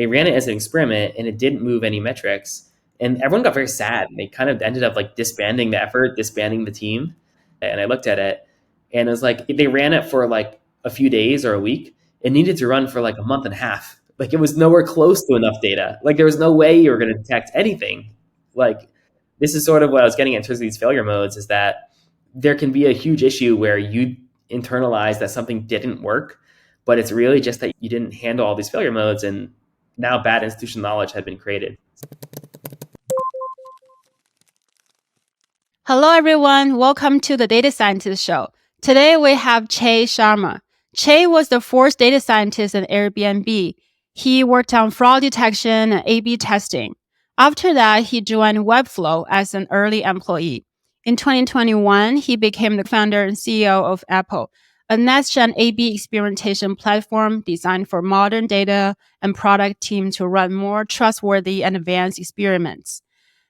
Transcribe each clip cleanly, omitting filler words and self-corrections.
they ran it as an experiment and it didn't move any metrics. And everyone got very sad. They kind of ended up like disbanding the effort, disbanding the team. And I looked at it and it was like they ran it for like a few days or a week. It needed to run for like a month and a half. Like it was nowhere close to enough data. Like there was no way you were going to detect anything. Like this is sort of what I was getting at in terms of these failure modes, is that there can be a huge issue where you internalize that something didn't work, but it's really just that you didn't handle all these failure modes, and now bad institutional knowledge had been created. Hello, everyone. Welcome to the Data Scientist Show. Today, we have Sharma. Che was the fourth data scientist at Airbnb. He worked on fraud detection and A/B testing. After that, he joined Webflow as an early employee. In 2021, he became the founder and CEO of Apple, a next-gen A/B experimentation platform designed for modern data and product teams to run more trustworthy and advanced experiments.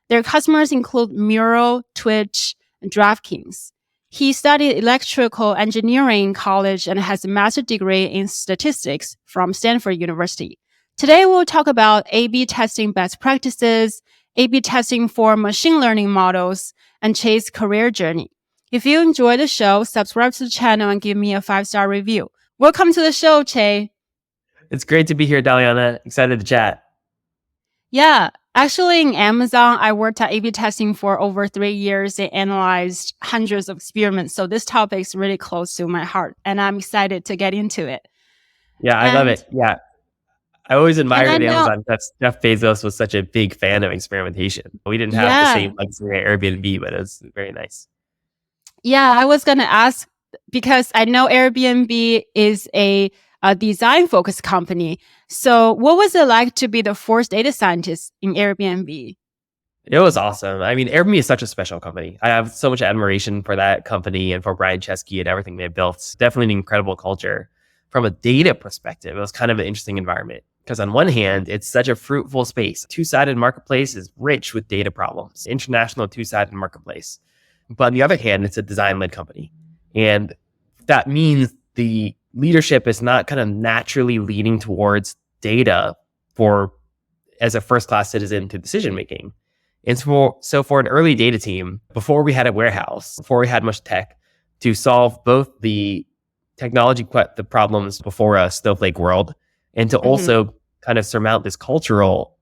Their customers include Mural, Twitch, and DraftKings. He studied electrical engineering in college and has a master's degree in statistics from Stanford University. Today, we'll talk about A/B testing best practices, A/B testing for machine learning models, and Che's career journey. If you enjoy the show, subscribe to the channel and give me a 5-star review. Welcome to the show, Che. It's great to be here, Daliana. Excited to chat. Yeah, actually in Amazon, I worked at A/B testing for over 3 years and analyzed hundreds of experiments. So this topic is really close to my heart and I'm excited to get into it. Yeah, I love it. Yeah. I always admired at Amazon that Jeff Bezos was such a big fan of experimentation. We didn't have the same luxury at Airbnb, but it was very nice. Yeah, I was going to ask because I know Airbnb is a design-focused company. So what was it like to be the fourth data scientist in Airbnb? It was awesome. I mean, Airbnb is such a special company. I have so much admiration for that company and for Brian Chesky and everything they've built. Definitely an incredible culture. From a data perspective, it was kind of an interesting environment because on one hand, it's such a fruitful space. Two-sided marketplace is rich with data problems, international two-sided marketplace. But on the other hand, it's a design-led company. And that means the leadership is not kind of naturally leaning towards data as a first-class citizen to decision-making. And so for an early data team, before we had a warehouse, before we had much tech, to solve both the technology, the problems before a Snowflake world, and to also kind of surmount this cultural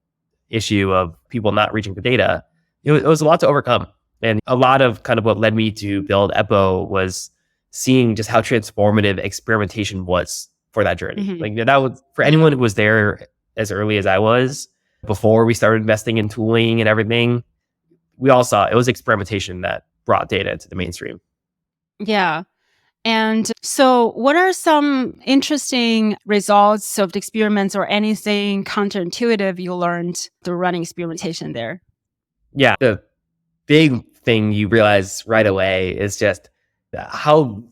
issue of people not reaching for data, it was a lot to overcome. And a lot of kind of what led me to build Eppo was seeing just how transformative experimentation was for that journey. Like that was for anyone who was there as early as I was, before we started investing in tooling and everything, we all saw it was experimentation that brought data to the mainstream. Yeah. And so what are some interesting results of the experiments or anything counterintuitive you learned through running experimentation there? Yeah. The big thing you realize right away is just how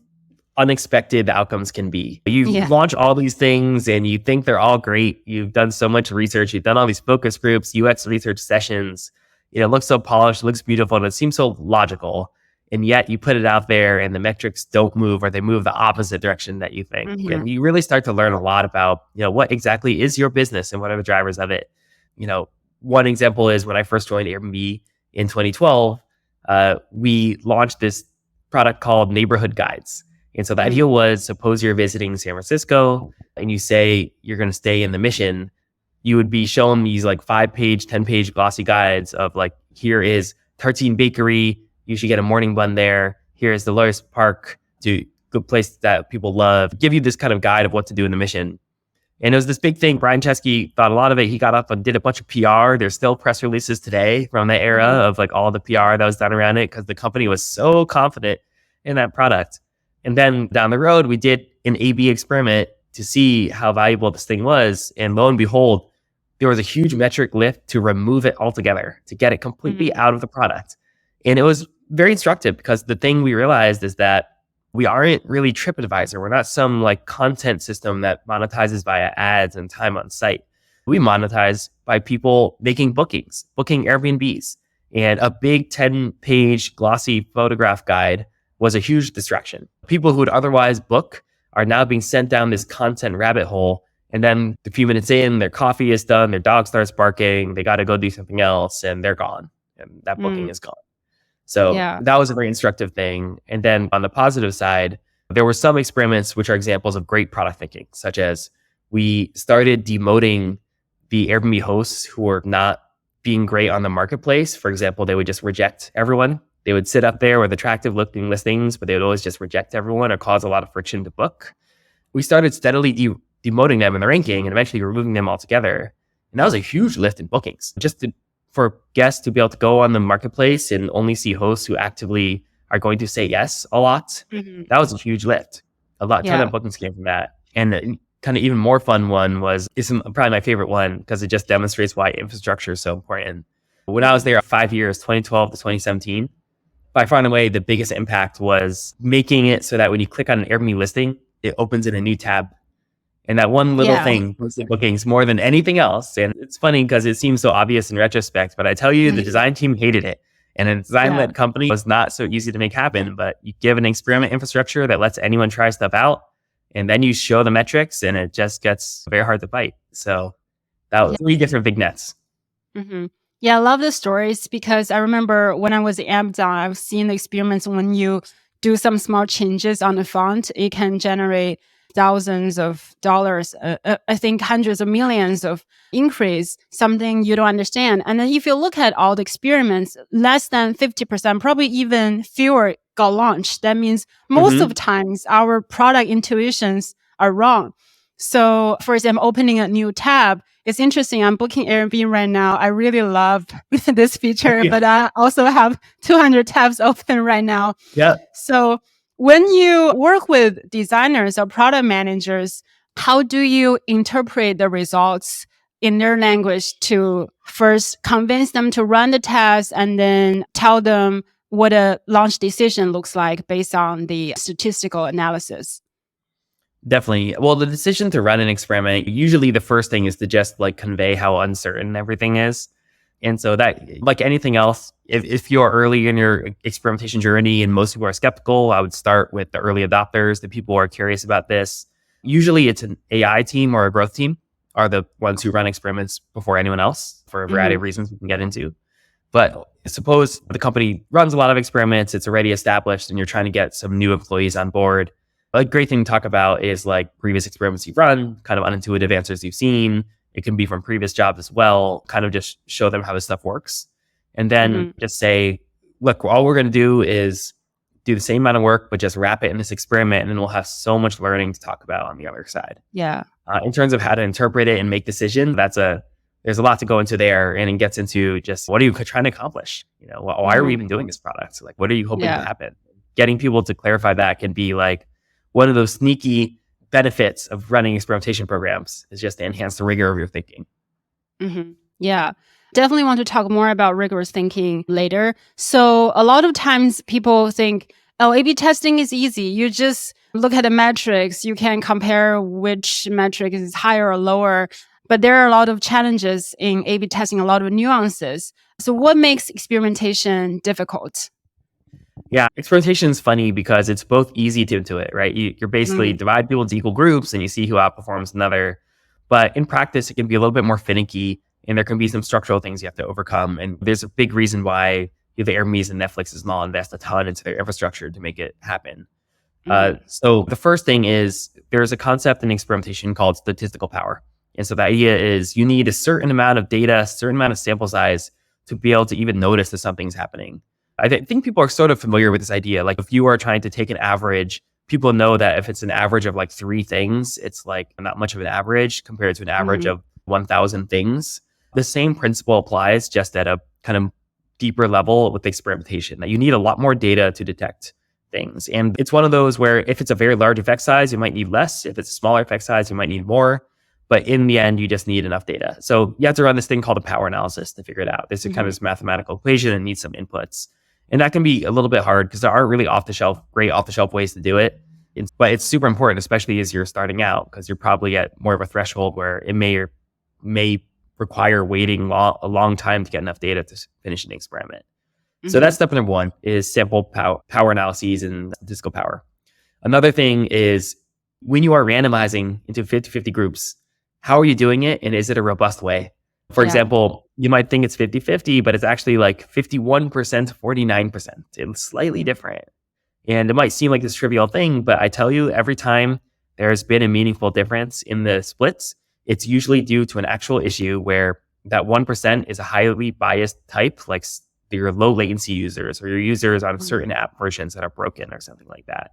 unexpected the outcomes can be. You launch all these things and you think they're all great. You've done so much research. You've done all these focus groups, UX research sessions. It looks so polished, looks beautiful, and it seems so logical. And yet you put it out there and the metrics don't move, or they move the opposite direction that you think. And you really start to learn a lot about, what exactly is your business and what are the drivers of it. One example is when I first joined Airbnb in 2012, we launched this product called Neighborhood Guides. And so the idea was, suppose you're visiting San Francisco and you say you're going to stay in the Mission, you would be shown these like 5-page, 10-page glossy guides of like, here is Tartine Bakery, you should get a morning bun there. Here's the Lotus Park, good place that people love. Give you this kind of guide of what to do in the Mission. And it was this big thing. Brian Chesky thought a lot of it. He got up and did a bunch of PR. There's still press releases today from that era of like all the PR that was done around it because the company was so confident in that product. And then down the road, we did an A/B experiment to see how valuable this thing was. And lo and behold, there was a huge metric lift to remove it altogether, to get it completely out of the product. And it was very instructive because the thing we realized is that we aren't really TripAdvisor. We're not some like content system that monetizes via ads and time on site. We monetize by people making bookings, booking Airbnbs. And a big 10-page glossy photograph guide was a huge distraction. People who would otherwise book are now being sent down this content rabbit hole And then a few minutes in, their coffee is done, their dog starts barking, they got to go do something else, and they're gone. And that booking is gone. So that was a very instructive thing. And then on the positive side, there were some experiments which are examples of great product thinking, such as we started demoting the Airbnb hosts who were not being great on the marketplace. For example, they would just reject everyone. They would sit up there with attractive looking listings, but they would always just reject everyone or cause a lot of friction to book. We started steadily demoting them in the ranking and eventually removing them altogether. And that was a huge lift in bookings. For guests to be able to go on the marketplace and only see hosts who actively are going to say yes a lot, that was a huge lift. A ton of bookings came from that. And the kind of even more fun one is probably my favorite one because it just demonstrates why infrastructure is so important. When I was there 5 years, 2012 to 2017, by far and away, the biggest impact was making it so that when you click on an Airbnb listing, it opens in a new tab. And that one little thing boosted bookings more than anything else. And it's funny because it seems so obvious in retrospect, but I tell you, the design team hated it. And a design-led company was not so easy to make happen, but you give an experiment infrastructure that lets anyone try stuff out, and then you show the metrics, and it just gets very hard to fight. So that was 3 different big nets. Yeah, I love the stories because I remember when I was at Amazon, I've seen the experiments when you do some small changes on the font, it can generate thousands of dollars, I think hundreds of millions of increase, something you don't understand. And then if you look at all the experiments, less than 50%, probably even fewer got launched. That means most of the times our product intuitions are wrong. So for example, opening a new tab, it's interesting. I'm booking Airbnb right now. I really love this feature, but I also have 200 tabs open right now. So when you work with designers or product managers, how do you interpret the results in their language to first convince them to run the test and then tell them what a launch decision looks like based on the statistical analysis? Definitely. Well, the decision to run an experiment, usually the first thing is to just convey how uncertain everything is. And so that, like anything else, if you're early in your experimentation journey and most people are skeptical, I would start with the early adopters, the people who are curious about this. Usually it's an AI team or a growth team are the ones who run experiments before anyone else for a variety of reasons we can get into. But suppose the company runs a lot of experiments, it's already established, and you're trying to get some new employees on board. A great thing to talk about is previous experiments you've run, kind of unintuitive answers you've seen. It can be from previous jobs as well, kind of just show them how this stuff works. And then just say, look, all we're going to do is do the same amount of work, but just wrap it in this experiment. And then we'll have so much learning to talk about on the other side. In terms of how to interpret it and make decisions, there's a lot to go into there. And it gets into just, what are you trying to accomplish? Why are we even doing this product? What are you hoping to happen? Getting people to clarify that can be one of those sneaky benefits of running experimentation programs is just to enhance the rigor of your thinking. Yeah, definitely want to talk more about rigorous thinking later. So a lot of times people think, oh, A/B testing is easy. You just look at the metrics. You can compare which metric is higher or lower. But there are a lot of challenges in A/B testing, a lot of nuances. So what makes experimentation difficult? Yeah, experimentation is funny because it's both easy to intuit, right? You're basically divide people into equal groups and you see who outperforms another. But in practice, it can be a little bit more finicky and there can be some structural things you have to overcome. And there's a big reason why the Airbnbs and Netflixes and all invest a ton into their infrastructure to make it happen. So the first thing is there's a concept in experimentation called statistical power. And so the idea is you need a certain amount of data, a certain amount of sample size to be able to even notice that something's happening. I think people are sort of familiar with this idea. If you are trying to take an average, people know that if it's an average of 3 things, it's not much of an average compared to an average of 1,000 things. The same principle applies just at a kind of deeper level with experimentation, that you need a lot more data to detect things. And it's one of those where if it's a very large effect size, you might need less. If it's a smaller effect size, you might need more. But in the end, you just need enough data. So you have to run this thing called a power analysis to figure it out. This is kind of this mathematical equation and needs some inputs. And that can be a little bit hard because there aren't really great off-the-shelf ways to do it. But it's super important, especially as you're starting out, because you're probably at more of a threshold where it may require waiting a long time to get enough data to finish an experiment. So that's step number 1 is sample power analyses and statistical power. Another thing is when you are randomizing into 50-50 groups, how are you doing it? And is it a robust way? For example, you might think it's 50-50, but it's actually like 51%, 49%. It's slightly different. And it might seem like this trivial thing, but I tell you, every time there's been a meaningful difference in the splits, it's usually due to an actual issue where that 1% is a highly biased type, like your low latency users or your users on certain app versions that are broken or something like that.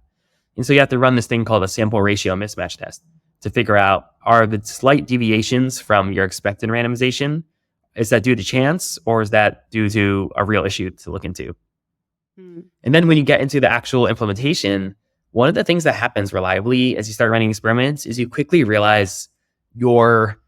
And so you have to run this thing called a sample ratio mismatch test to figure out, are the slight deviations from your expected randomization, is that due to chance or is that due to a real issue to look into? And then when you get into the actual implementation, one of the things that happens reliably as you start running experiments is you quickly realize your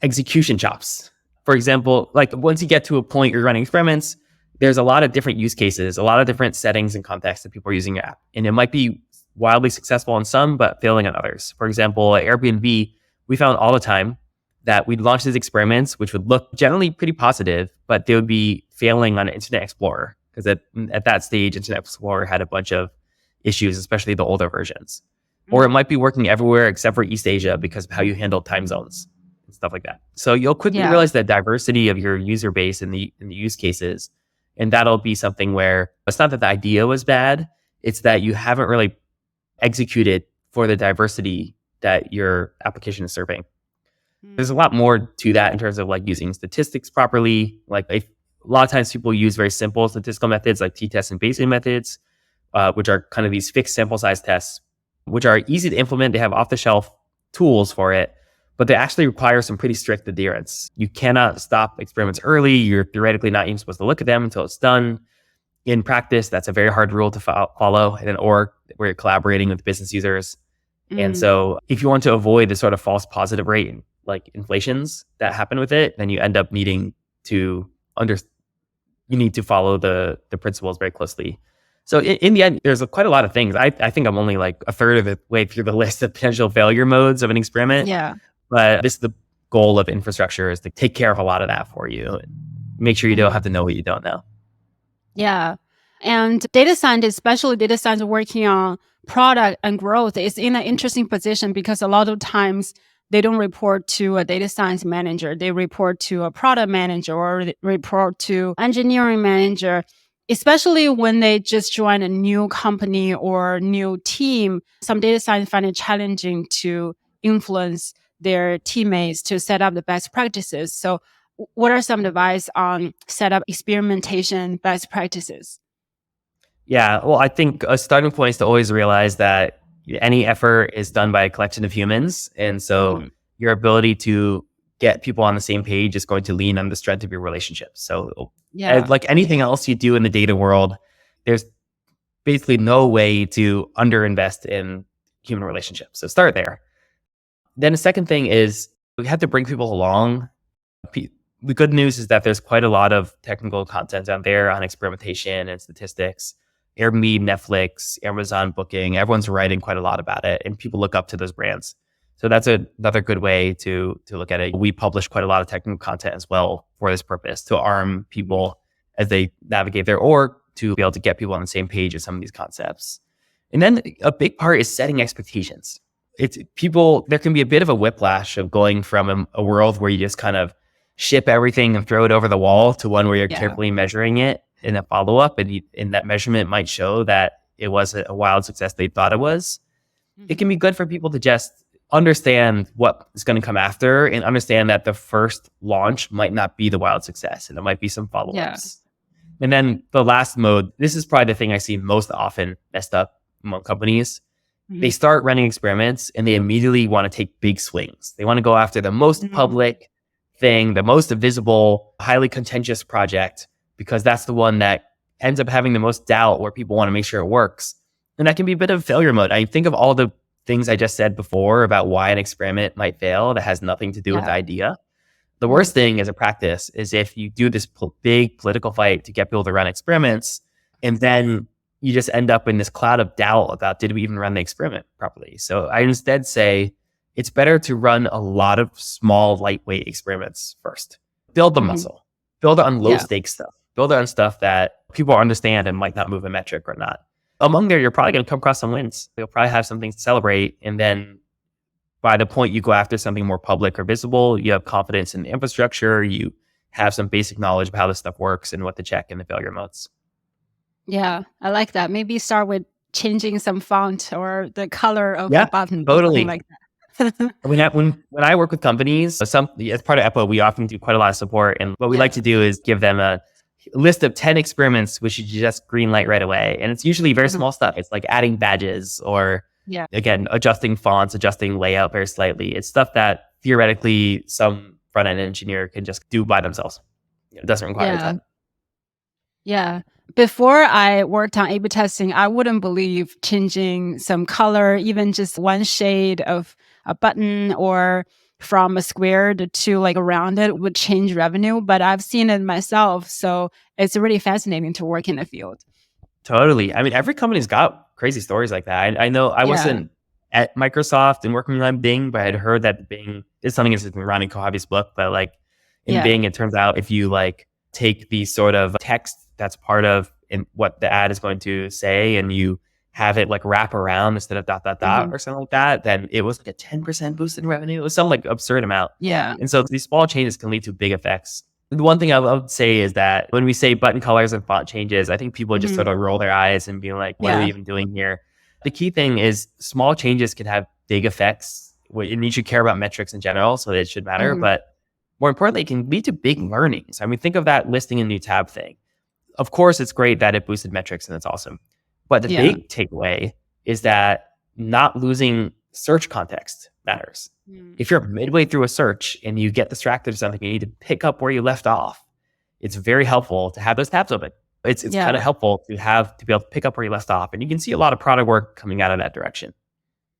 execution chops. For example, like once you get to a point you're running experiments, there's a lot of different use cases, a lot of different settings and contexts that people are using your app. And it might be wildly successful on some, but failing on others. For example, at Airbnb, we found all the time that we'd launch these experiments, which would look generally pretty positive, but they would be failing on Internet Explorer. Because at that stage, Internet Explorer had a bunch of issues, especially the older versions. Or it might be working everywhere except for East Asia because of how you handle time zones and stuff like that. So you'll quickly realize the diversity of your user base in the use cases. And that'll be something where it's not that the idea was bad, it's that you haven't really executed for the diversity that your application is serving. There's a lot more to that in terms of like using statistics properly. Like a lot of times people use very simple statistical methods like t-tests and Bayesian methods, which are kind of these fixed sample size tests, which are easy to implement. They have off-the-shelf tools for it, but they actually require some pretty strict adherence. You cannot stop experiments early. You're theoretically not even supposed to look at them until it's done. In practice, that's a very hard rule to follow in an org where you're collaborating with business users. And so if you want to avoid the sort of false positive rate, like inflations that happen with it, then you end up needing to you need to follow the principles very closely. So in the end, there's quite a lot of things. I think I'm only like a third of the way through the list of potential failure modes of an experiment. Yeah. But this is the goal of infrastructure, is to take care of a lot of that for you and make sure you don't have to know what you don't know. Yeah. And data scientists, especially data scientists working on product and growth, is in an interesting position because a lot of times they don't report to a data science manager. They report to a product manager or they report to engineering manager, especially when they just join a new company or new team. Some data science find it challenging to influence their teammates to set up the best practices. So what are some advice on set up experimentation best practices? Yeah, well, I think a starting point is to always realize that any effort is done by a collection of humans. And so your ability to get people on the same page is going to lean on the strength of your relationships. So like anything else you do in the data world, there's basically no way to underinvest in human relationships. So start there. Then the second thing is we have to bring people along. The good news is that there's quite a lot of technical content out there on experimentation and statistics. Airbnb, Netflix, Amazon Booking, everyone's writing quite a lot about it, and people look up to those brands. So that's another good way to look at it. We publish quite a lot of technical content as well for this purpose, to arm people as they navigate their org, to be able to get people on the same page with some of these concepts. And then a big part is setting expectations. There can be a bit of a whiplash of going from a world where you just kind of ship everything and throw it over the wall to one where you're carefully measuring it in a follow-up, and that measurement might show that it was a wild success they thought it was. It can be good for people to just understand what is going to come after and understand that the first launch might not be the wild success and there might be some follow-ups. And then the last mode, this is probably the thing I see most often messed up among companies. They start running experiments and they immediately want to take big swings. They want to go after the most public thing, the most visible, highly contentious project, because that's the one that ends up having the most doubt, where people want to make sure it works. And that can be a bit of failure mode. I think of all the things I just said before about why an experiment might fail that has nothing to do with the idea. The worst thing as a practice is if you do this big political fight to get people to run experiments, and then you just end up in this cloud of doubt about, did we even run the experiment properly? So I instead say it's better to run a lot of small, lightweight experiments first. Build the muscle. Build it on low stakes stuff. Build it on stuff that people understand and might not move a metric or not. Among there, you're probably going to come across some wins. You'll probably have some things to celebrate. And then by the point you go after something more public or visible, you have confidence in the infrastructure, you have some basic knowledge of how this stuff works and what to check in the failure modes. Yeah, I like that. Maybe start with changing some font or the color of the Yeah, button or something totally. like that. When I work with companies, as part of EPO, we often do quite a lot of support. And what we like Yeah. to do is give them a list of 10 experiments, which you just green light right away. And it's usually very Mhm. small stuff. It's like adding badges or, Yeah. again, adjusting fonts, adjusting layout very slightly. It's stuff that theoretically some front end engineer can just do by themselves. It doesn't require a Yeah. ton. Yeah. Before I worked on A/B testing, I wouldn't believe changing some color, even just one shade of a button or from a squared to like a rounded would change revenue. But I've seen it myself. So it's really fascinating to work in the field. Totally. I mean, every company's got crazy stories like that. I know I Yeah. wasn't at Microsoft and working on Bing, but I had heard that Bing is something that's in Ronnie Kohavi's book. But like in Yeah. Bing, it turns out if you like take the sort of text that's part of in what the ad is going to say and you have it like wrap around instead of dot dot dot Hmm. or something like that, then it was like a 10% boost in revenue. It was some like absurd amount. Yeah. And so these small changes can lead to big effects. The one thing I would say is that when we say button colors and font changes, I think people just Hmm. sort of roll their eyes and be like, what are we Yeah. even doing here? The key thing is small changes can have big effects. And you should care about metrics in general, so it should matter. Hmm. But more importantly, it can lead to big learnings. I mean, think of that listing a new tab thing. Of course, it's great that it boosted metrics and it's awesome. But the Yeah. big takeaway is that not losing search context matters. Mm. If you're midway through a search and you get distracted or something, you need to pick up where you left off. It's very helpful to have those tabs open. It's kind Yeah. of helpful to be able to pick up where you left off. And you can see a lot of product work coming out of that direction.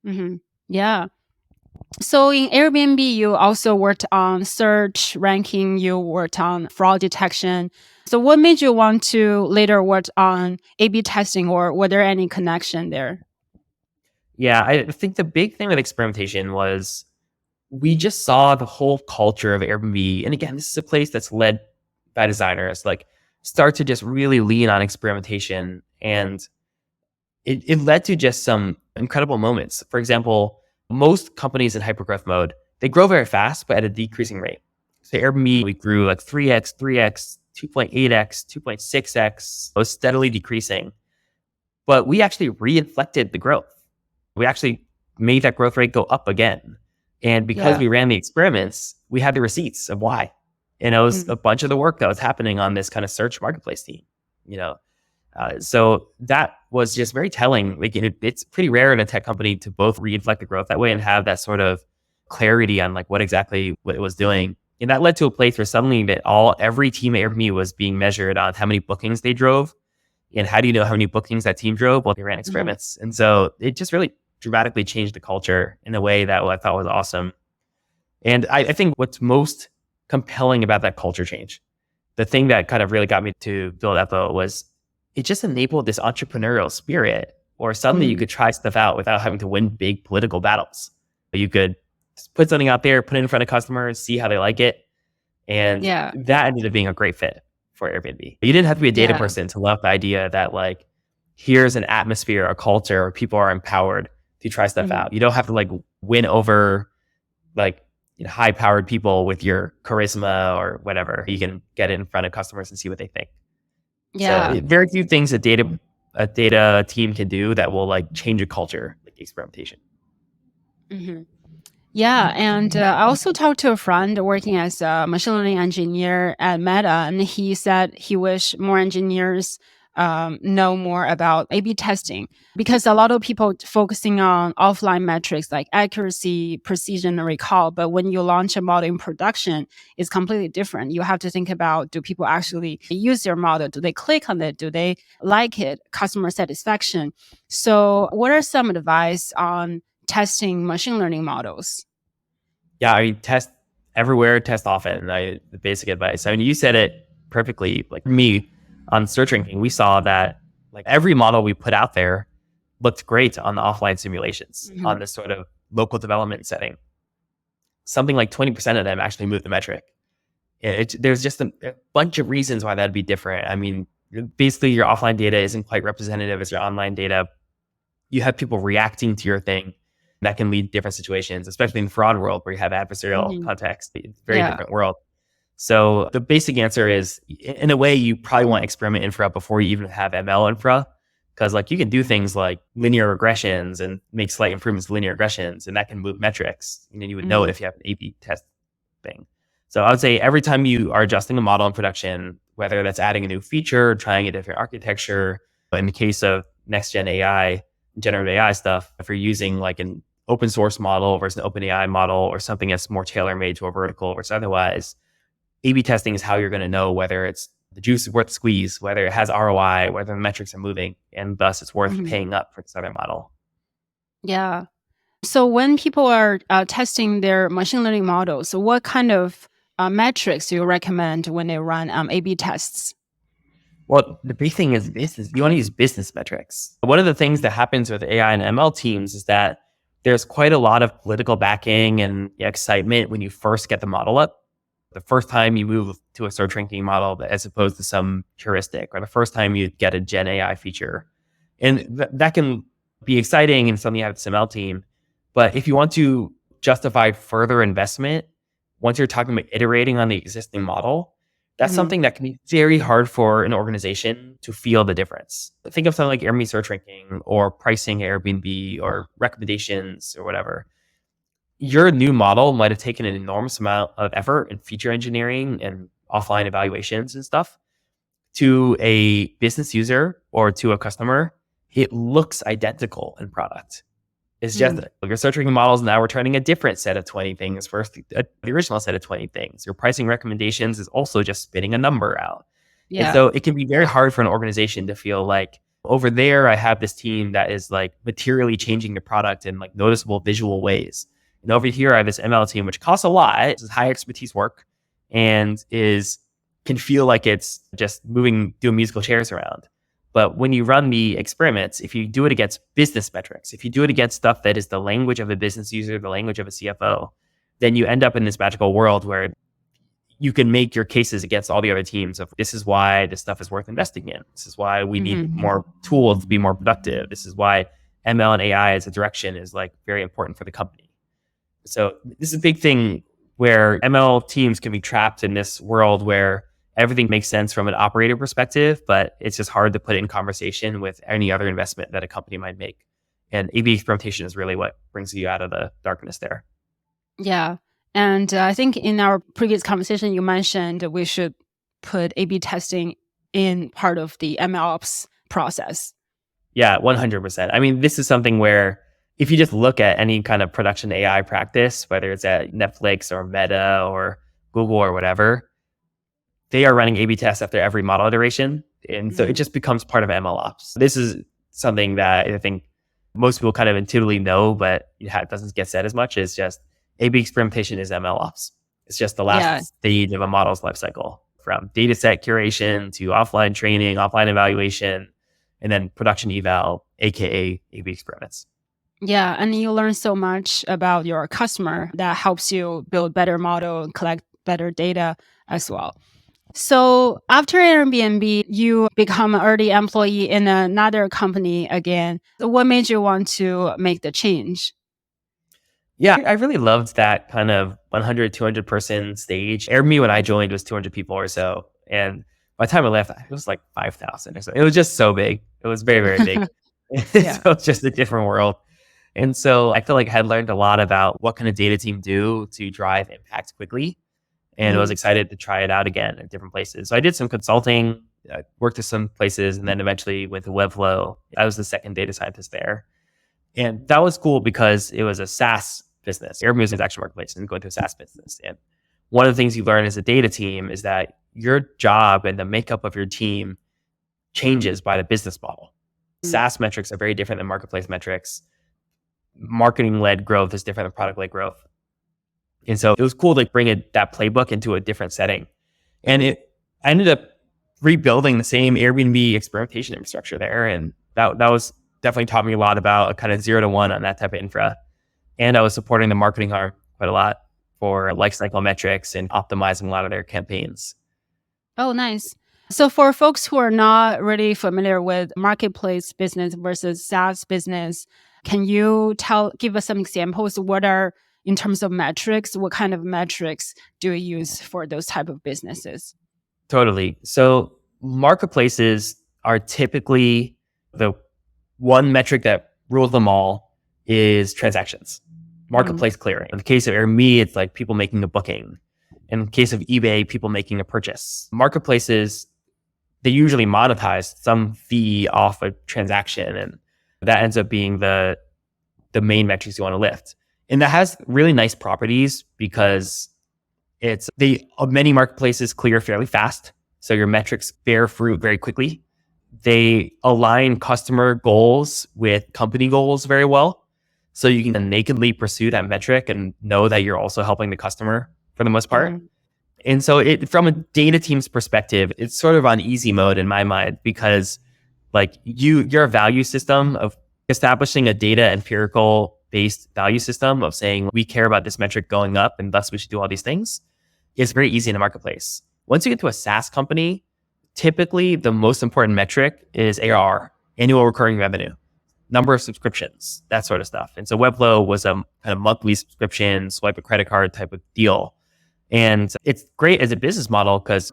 Hmm. Yeah. So in Airbnb, you also worked on search ranking, you worked on fraud detection. So what made you want to later work on A/B testing, or were there any connection there? Yeah, I think the big thing with experimentation was we just saw the whole culture of Airbnb. And again, this is a place that's led by designers, like start to just really lean on experimentation. And it led to just some incredible moments. For example, most companies in hypergrowth mode, they grow very fast, but at a decreasing rate. So Airbnb, we grew like 3x, 3x, 2.8x, 2.6x. It was steadily decreasing. But we actually reinflected the growth. We actually made that growth rate go up again. And because Yeah. we ran the experiments, we had the receipts of why. And it was Mm. a bunch of the work that was happening on this kind of search marketplace team, so that was just very telling. Like it's pretty rare in a tech company to both reinflect the growth that way and have that sort of clarity on like what exactly what it was doing. And that led to a place where suddenly every team at Airbnb was being measured on how many bookings they drove. And how do you know how many bookings that team drove? Well, they ran Mhm. experiments. And so it just really dramatically changed the culture in a way that I thought was awesome. And I think what's most compelling about that culture change, the thing that kind of really got me to build Epo was it just enabled this entrepreneurial spirit, or suddenly you Mm. could try stuff out without having to win big political battles. You could put something out there, put it in front of customers, see how they like it. And Yeah. that ended up being a great fit for Airbnb. You didn't have to be a data Yeah. person to love the idea that like, here's an atmosphere, a culture where people are empowered to try stuff Mhm. out. You don't have to like win over like high powered people with your charisma or whatever. You can get it in front of customers and see what they think. So Yeah. very few things a data team can do that will like change a culture, like experimentation. Mhm. Yeah, and I also talked to a friend working as a machine learning engineer at Meta, and he said he wish more engineers know more about A/B testing because a lot of people focusing on offline metrics like accuracy, precision, and recall. But when you launch a model in production, it's completely different. You have to think about, do people actually use your model? Do they click on it? Do they like it? Customer satisfaction. So, what are some advice on testing machine learning models? Yeah, I mean, test everywhere, test often. The basic advice. I mean, you said it perfectly. Like me on search ranking, we saw that like every model we put out there looked great on the offline simulations on Mhm. this sort of local development setting. Something like 20% of them actually moved the metric. There's just a bunch of reasons why that'd be different. I mean, basically, your offline data isn't quite representative as your online data. You have people reacting to your thing That can lead to different situations, especially in the fraud world where you have adversarial context. It's a very different world. So the basic answer is, in a way, you probably want experiment infra before you even have ML infra. Because like you can do things like linear regressions and make slight improvements to linear regressions, and that can move metrics. And then you would know it if you have an A/B test thing. So I would say every time you are adjusting a model in production, whether that's adding a new feature, trying a different architecture, in the case of next gen AI, generative AI stuff, if you're using like an open source model versus an open AI model or something that's more tailor made to a vertical versus otherwise, A/B testing is how you're going to know whether it's the juice is worth the squeeze, whether it has ROI, whether the metrics are moving, and thus it's worth paying up for this other model. Yeah. So when people are testing their machine learning models, what kind of metrics do you recommend when they run A/B tests? Well, the big thing is business. You want to use business metrics. One of the things that happens with AI and ML teams is that there's quite a lot of political backing and excitement when you first get the model up. The first time you move to a search ranking model as opposed to some heuristic, or the first time you get a Gen AI feature. And that can be exciting and something you have at the ML team. But if you want to justify further investment, once you're talking about iterating on the existing model, that's something that can be very hard for an organization to feel the difference. Think of something like Airbnb search ranking or pricing Airbnb or recommendations or whatever. Your new model might have taken an enormous amount of effort and feature engineering and offline evaluations and stuff. To a business user or to a customer, it looks identical in product. It's just your search ranking models now returning a different set of 20 things versus the original set of 20 things. Your pricing recommendations is also just spitting a number out. And so it can be very hard for an organization to feel like, over there, I have this team that is like materially changing the product in like noticeable visual ways. And over here, I have this ML team, which costs a lot. It's high expertise work and can feel like it's just doing musical chairs around. But when you run the experiments, if you do it against business metrics, if you do it against stuff that is the language of a business user, the language of a CFO, then you end up in this magical world where you can make your cases against all the other teams of, this is why this stuff is worth investing in. This is why we need more tools to be more productive. This is why ML and AI as a direction is like very important for the company. So this is a big thing where ML teams can be trapped in this world where everything makes sense from an operator perspective, but it's just hard to put it in conversation with any other investment that a company might make. And A/B experimentation is really what brings you out of the darkness there. Yeah. And I think in our previous conversation, you mentioned we should put A/B testing in part of the MLOps process. Yeah, 100%. I mean, this is something where if you just look at any kind of production AI practice, whether it's at Netflix or Meta or Google or whatever, they are running A/B tests after every model iteration. And so it just becomes part of MLOps. This is something that I think most people kind of intuitively know, but it doesn't get said as much. Is just A/B experimentation is MLOps. It's just the last stage of a model's lifecycle, from data set curation to offline training, offline evaluation, and then production eval, aka A/B experiments. Yeah, and you learn so much about your customer that helps you build better model and collect better data as well. So after Airbnb, you become an early employee in another company again. What made you want to make the change? Yeah, I really loved that kind of 100, 200 person stage. Airbnb, when I joined, was 200 people or so. And by the time I left, it was like 5,000 or so. It was just so big. It was very, very big. So it's just a different world. And so I feel like I had learned a lot about what can a data team do to drive impact quickly. And I was excited to try it out again at different places. So I did some consulting, worked at some places, and then eventually went to Webflow. I was the second data scientist there. And that was cool because it was a SaaS business. Airbnb was an transaction marketplace and going to a SaaS business. And one of the things you learn as a data team is that your job and the makeup of your team changes by the business model. SaaS metrics are very different than marketplace metrics. Marketing-led growth is different than product-led growth. And so it was cool to bring that playbook into a different setting. And I ended up rebuilding the same Airbnb experimentation infrastructure there. And that was definitely taught me a lot about kind of 0 to 1 on that type of infra. And I was supporting the marketing arm quite a lot for lifecycle metrics and optimizing a lot of their campaigns. Oh, nice. So for folks who are not really familiar with marketplace business versus SaaS business, Can you give us some examples? In terms of metrics, what kind of metrics do you use for those type of businesses? Totally. So marketplaces are typically the one metric that rules them all is transactions, marketplace clearing. In the case of Airbnb, it's like people making a booking. In the case of eBay, people making a purchase. Marketplaces, they usually monetize some fee off a transaction, and that ends up being the main metrics you want to lift. And that has really nice properties because many marketplaces clear fairly fast. So your metrics bear fruit very quickly. They align customer goals with company goals very well. So you can nakedly pursue that metric and know that you're also helping the customer for the most part. And so from a data team's perspective, it's sort of on easy mode in my mind, because like your value system of establishing a data empirical based value system of saying we care about this metric going up and thus we should do all these things is very easy in the marketplace. Once you get to a SaaS company, typically the most important metric is ARR, annual recurring revenue, number of subscriptions, that sort of stuff. And so Webflow was a kind of monthly subscription, swipe a credit card type of deal. And it's great as a business model because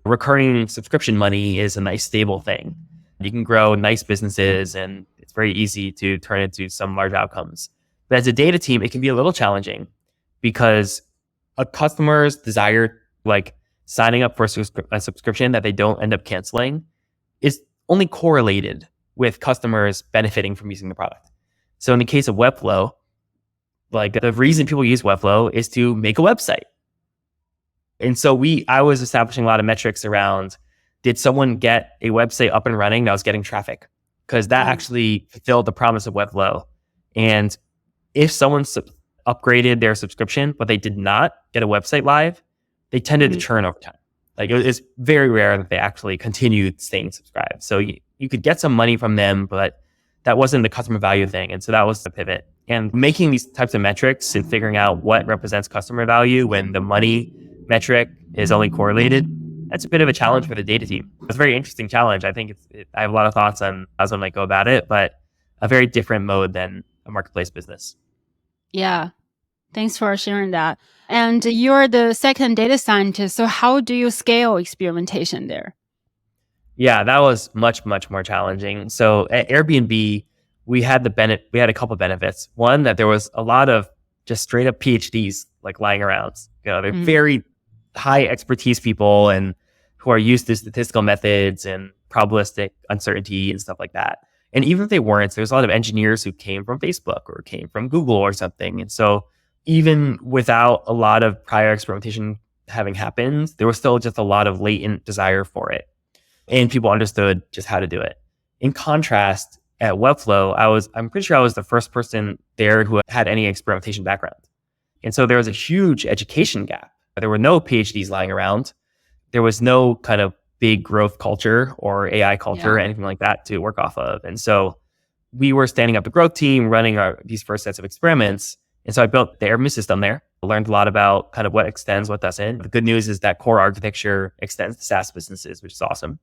recurring subscription money is a nice stable thing. You can grow nice businesses and it's very easy to turn into some large outcomes. But as a data team, it can be a little challenging because a customer's desire, like signing up for a subscription that they don't end up canceling, is only correlated with customers benefiting from using the product. So in the case of Webflow, like the reason people use Webflow is to make a website. And so I was establishing a lot of metrics around, did someone get a website up and running that was getting traffic? Because that actually fulfilled the promise of Webflow. And if someone upgraded their subscription, but they did not get a website live, they tended to churn over time. Like it's very rare that they actually continued staying subscribed. So you could get some money from them, but that wasn't the customer value thing. And so that was the pivot. And making these types of metrics and figuring out what represents customer value when the money metric is only correlated, that's a bit of a challenge for the data team. It's a very interesting challenge. I think I have a lot of thoughts on how someone might go about it, but a very different mode than a marketplace business. Yeah. Thanks for sharing that. And you're the second data scientist. So how do you scale experimentation there? Yeah, that was much, much more challenging. So at Airbnb, we had a couple of benefits. One, that there was a lot of just straight up PhDs like lying around. They're very high expertise people and who are used to statistical methods and probabilistic uncertainty and stuff like that. And even if they weren't, there's a lot of engineers who came from Facebook or came from Google or something. And so even without a lot of prior experimentation having happened, there was still just a lot of latent desire for it. And people understood just how to do it. In contrast, at Webflow, I'm pretty sure I was the first person there who had any experimentation background. And so there was a huge education gap. There were no PhDs lying around. There was no kind of big growth culture or AI culture or anything like that to work off of. And so we were standing up the growth team, running these first sets of experiments. And so I built the Airbnb system there. I learned a lot about kind of what extends, what doesn't. The good news is that core architecture extends to SaaS businesses, which is awesome.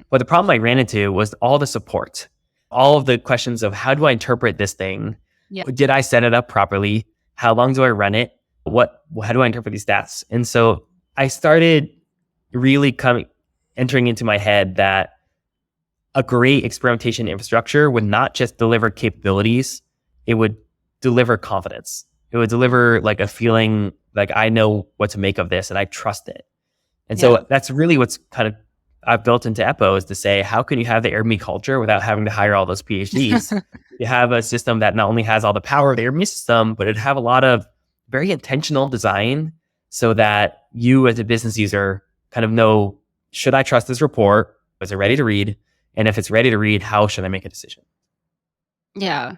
But the problem I ran into was all the support, all of the questions of how do I interpret this thing? Did I set it up properly? How long do I run it? How do I interpret these stats? And so I started really entering into my head that a great experimentation infrastructure would not just deliver capabilities, it would deliver confidence. It would deliver like a feeling like I know what to make of this and I trust it. And so that's really what's kind of I've built into Eppo, is to say, how can you have the Airbnb culture without having to hire all those PhDs? You have a system that not only has all the power of the Airbnb system, but it have a lot of very intentional design so that you as a business user kind of know, should I trust this report? Is it ready to read? And if it's ready to read, how should I make a decision? Yeah.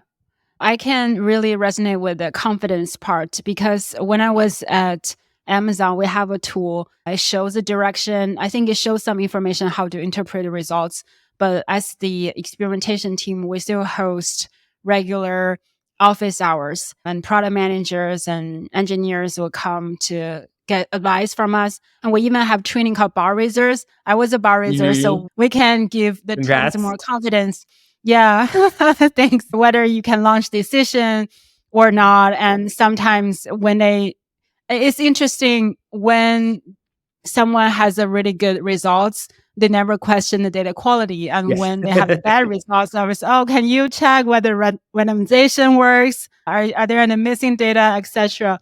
I can really resonate with the confidence part, because when I was at Amazon, we have a tool. It shows the direction. I think it shows some information how to interpret the results. But as the experimentation team, we still host regular office hours, and product managers and engineers will come to get advice from us. And we even have training called bar raisers. I was a bar raiser, so we can give the teams more confidence Yeah, thanks. Whether you can launch decision or not. And sometimes it's interesting when someone has a really good results, they never question the data quality. And Yeah. when they have the bad results, I was, oh, can you check whether randomization works? Are there any missing data, etc.?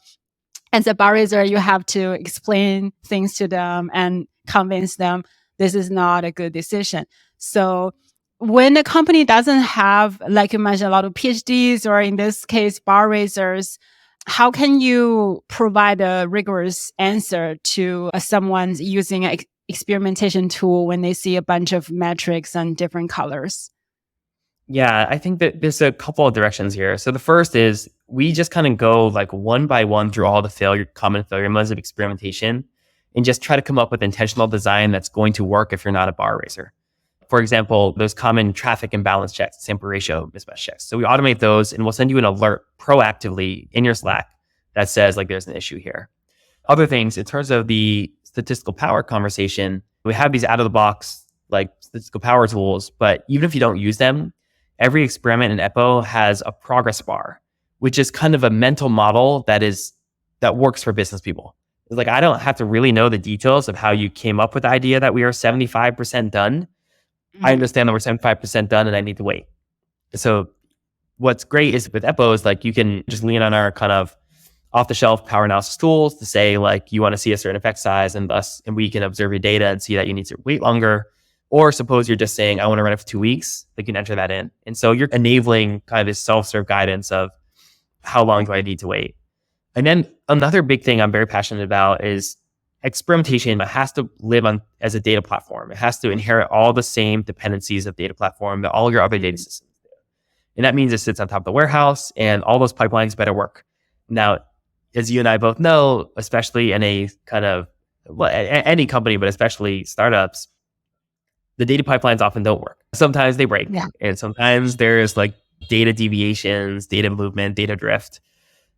As a bar raiser, you have to explain things to them and convince them this is not a good decision. So when a company doesn't have, like you mentioned, a lot of PhDs, or in this case, bar raisers, how can you provide a rigorous answer to someone using an experimentation tool when they see a bunch of metrics and different colors? Yeah, I think that there's a couple of directions here. So the first is we just kind of go like one by one through all the common failure modes of experimentation and just try to come up with intentional design that's going to work if you're not a bar raiser. For example, those common traffic imbalance checks, sample ratio mismatch checks. So we automate those and we'll send you an alert proactively in your Slack that says like there's an issue here. Other things in terms of the statistical power conversation, we have these out of the box like statistical power tools, but even if you don't use them, every experiment in EPO has a progress bar, which is kind of a mental model that works for business people. It's like I don't have to really know the details of how you came up with the idea that we are 75% done. I Mhm. understand that we're 75% done and I need to wait. So what's great is with EPO is like you can just lean on our kind of off the shelf power analysis tools to say like you want to see a certain effect size and we can observe your data and see that you need to wait longer. Or suppose you're just saying, I want to run it for 2 weeks, they can enter that in. And so you're enabling kind of this self-serve guidance of how long do I need to wait? And then another big thing I'm very passionate about is experimentation has to live on as a data platform. It has to inherit all the same dependencies of data platform that all your other data systems do. And that means it sits on top of the warehouse and all those pipelines better work. Now, as you and I both know, especially in a kind of any company, but especially startups, the data pipelines often don't work. Sometimes they break, Yeah. and sometimes there's like data deviations, data movement, data drift.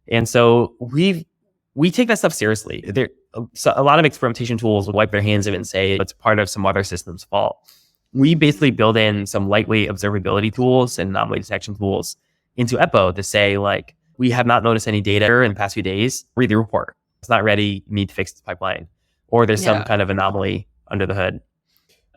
And so we take that stuff seriously. So a lot of experimentation tools will wipe their hands of it and say it's part of some other system's fault. We basically build in some lightweight observability tools and anomaly detection tools into EPO to say like, we have not noticed any data in the past few days. Read the report. It's not ready. You need to fix the pipeline. Or there's some Yeah. kind of anomaly under the hood.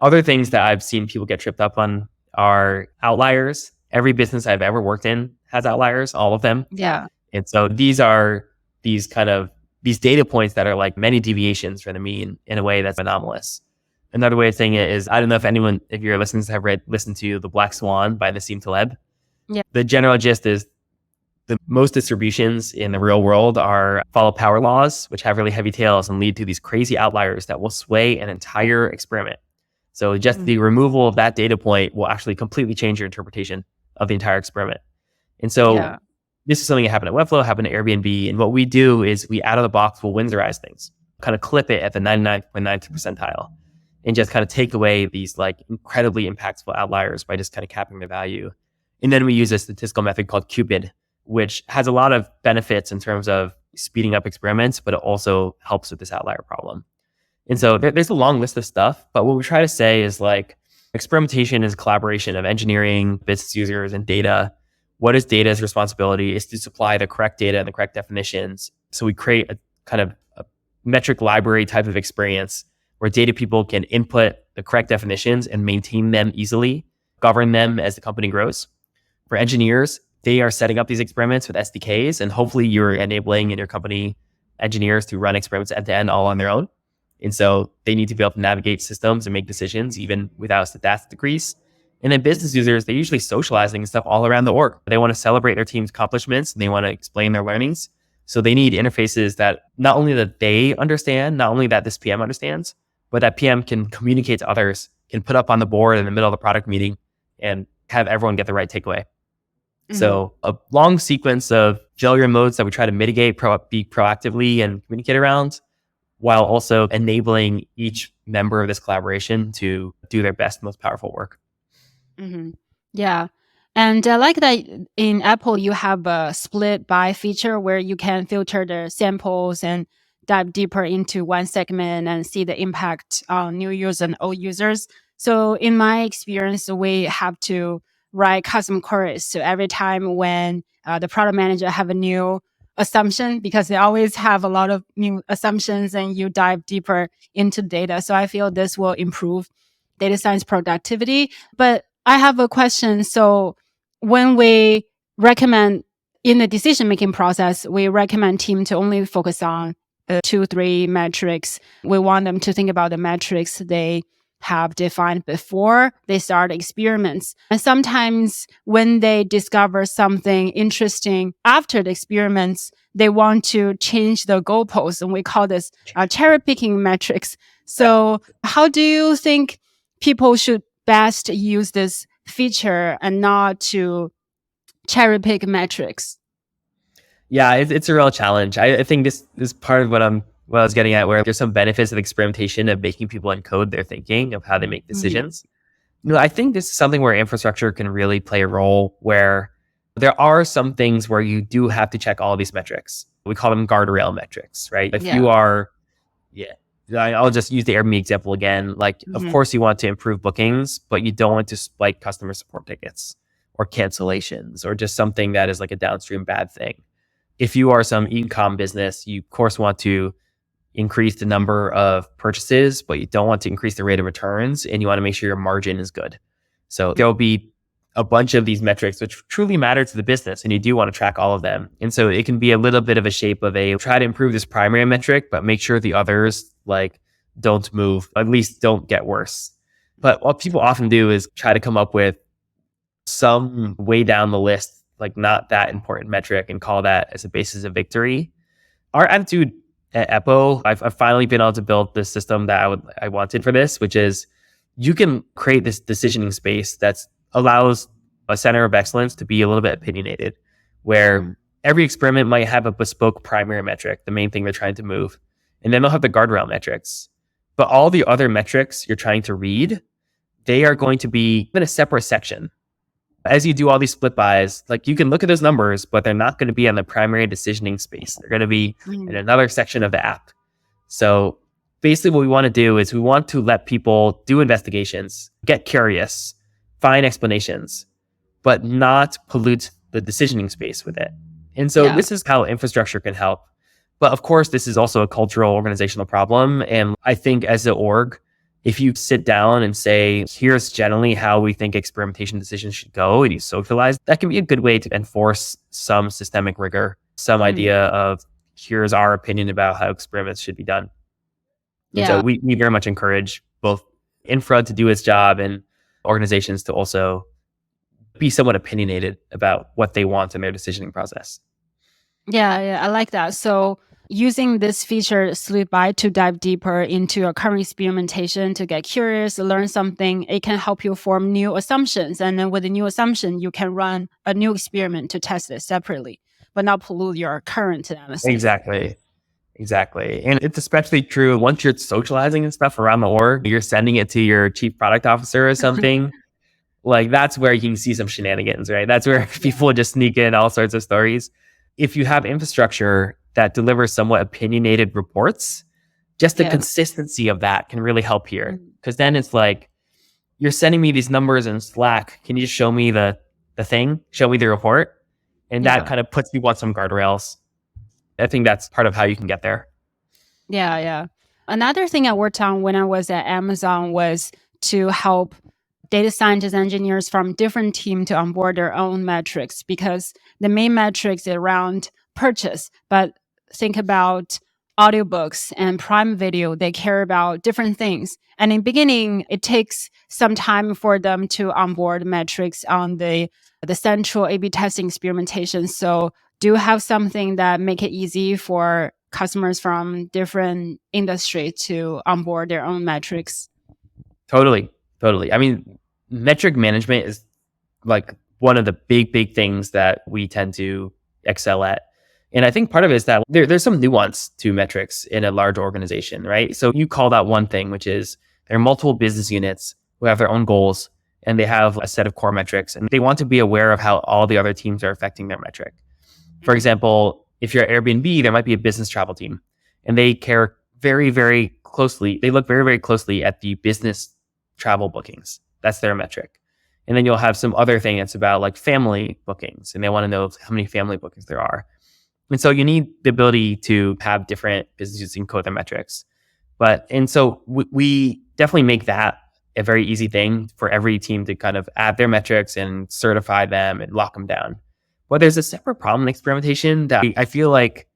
Other things that I've seen people get tripped up on are outliers. Every business I've ever worked in has outliers, all of them. Yeah. And so these are these data points that are like many deviations from the mean in a way that's anomalous. Another way of saying it is, I don't know if your listeners have listened to The Black Swan by Nassim Taleb. Yeah. The general gist is the most distributions in the real world are follow power laws, which have really heavy tails and lead to these crazy outliers that will sway an entire experiment. So just the removal of that data point will actually completely change your interpretation of the entire experiment. And so Yeah. this is something that happened at Webflow, happened at Airbnb. And what we do is we out of the box will Windsorrize things, kind of clip it at the 99.9th percentile and just kind of take away these like incredibly impactful outliers by just kind of capping the value. And then we use a statistical method called Cupid, which has a lot of benefits in terms of speeding up experiments, but it also helps with this outlier problem. And so there's a long list of stuff, but what we try to say is like experimentation is a collaboration of engineering, business users, and data. What is data's responsibility is to supply the correct data and the correct definitions. So we create a kind of a metric library type of experience where data people can input the correct definitions and maintain them easily, govern them as the company grows. For engineers, they are setting up these experiments with SDKs, and hopefully you're enabling in your company engineers to run experiments end to end all on their own. And so they need to be able to navigate systems and make decisions even without stats degrees. And then business users, they're usually socializing and stuff all around the org. They want to celebrate their team's accomplishments and they want to explain their learnings. So they need interfaces that not only that they understand, not only that this PM understands, but that PM can communicate to others, can put up on the board in the middle of the product meeting and have everyone get the right takeaway. So a long sequence of failure modes that we try to mitigate, be proactively and communicate around, while also enabling each member of this collaboration to do their best, most powerful work. Yeah. And I like that in Apple, you have a split by feature where you can filter the samples and dive deeper into one segment and see the impact on new users and old users. So in my experience, we have to write custom queries. So every time when the product manager have a new assumption, because they always have a lot of new assumptions and you dive deeper into data. So I feel this will improve data science productivity. But I have a question. So when we recommend in the decision-making process, we recommend team to only focus on 2-3 metrics. We want them to think about the metrics they have defined before they start experiments. And sometimes when they discover something interesting after the experiments, they want to change the goalposts. And we call this cherry picking metrics. So how do you think people should best use this feature and not to cherry pick metrics? Yeah, it's a real challenge. I think this is part of what I was getting at, where there's some benefits of experimentation of making people encode their thinking of how they make decisions. I think this is something where infrastructure can really play a role, where there are some things where you do have to check all of these metrics. We call them guardrail metrics, right? If you are, I'll just use the Airbnb example again. Like, of course, you want to improve bookings, but you don't want to spike customer support tickets or cancellations or just something that is like a downstream bad thing. If you are some e-com business, you of course want to increase the number of purchases, but you don't want to increase the rate of returns, and you want to make sure your margin is good. So there'll be a bunch of these metrics which truly matter to the business, and you do want to track all of them. And so it can be a little bit of a shape of a try to improve this primary metric, but make sure the others like don't move, at least don't get worse. But what people often do is try to come up with some way down the list, like not that important metric, and call that as a basis of victory. Our attitude at Eppo, I've finally been able to build the system that I wanted for this, which is you can create this decisioning space that allows a center of excellence to be a little bit opinionated, where every experiment might have a bespoke primary metric, the main thing they're trying to move. And then they'll have the guardrail metrics. But all the other metrics you're trying to read, they are going to be in a separate section. As you do all these split buys, like you can look at those numbers, but they're not going to be on the primary decisioning space. They're going to be in another section of the app. So basically what we want to do is we want to let people do investigations, get curious, find explanations, but not pollute the decisioning space with it. And so this is how infrastructure can help. But of course, this is also a cultural organizational problem. And I think as an org, if you sit down and say, here's generally how we think experimentation decisions should go, and you socialize, that can be a good way to enforce some systemic rigor, some idea of here's our opinion about how experiments should be done. And so we very much encourage both infra to do its job and organizations to also be somewhat opinionated about what they want in their decisioning process. Yeah, I like that. So using this feature slip by to dive deeper into your current experimentation, to get curious, learn something, it can help you form new assumptions. And then with a new assumption, you can run a new experiment to test it separately, but not pollute your current analysis. Exactly. And it's especially true once you're socializing and stuff around the org, you're sending it to your chief product officer or something. Like that's where you can see some shenanigans, right? That's where people just sneak in all sorts of stories. If you have infrastructure that delivers somewhat opinionated reports, just the consistency of that can really help here. Because then it's like, you're sending me these numbers in Slack. Can you just show me the thing? Show me the report? And that kind of puts people on some guardrails. I think that's part of how you can get there. Yeah. Another thing I worked on when I was at Amazon was to help data scientists, engineers from different teams to onboard their own metrics, because the main metrics is around purchase. But think about audiobooks and Prime Video, they care about different things. And in the beginning, it takes some time for them to onboard metrics on the central A/B testing experimentation. So do you have something that make it easy for customers from different industry to onboard their own metrics? Totally. I mean, metric management is like one of the big things that we tend to excel at. And I think part of it is that there's some nuance to metrics in a large organization, right? So you called out one thing, which is there are multiple business units who have their own goals, and they have a set of core metrics, and they want to be aware of how all the other teams are affecting their metric. For example, if you're at Airbnb, there might be a business travel team, and they care very closely. They look very closely at the business travel bookings. That's their metric. And then you'll have some other thing that's about like family bookings, and they want to know how many family bookings there are. And so you need the ability to have different businesses encode their metrics. And so we definitely make that a very easy thing for every team to kind of add their metrics and certify them and lock them down. But there's a separate problem in experimentation that I feel like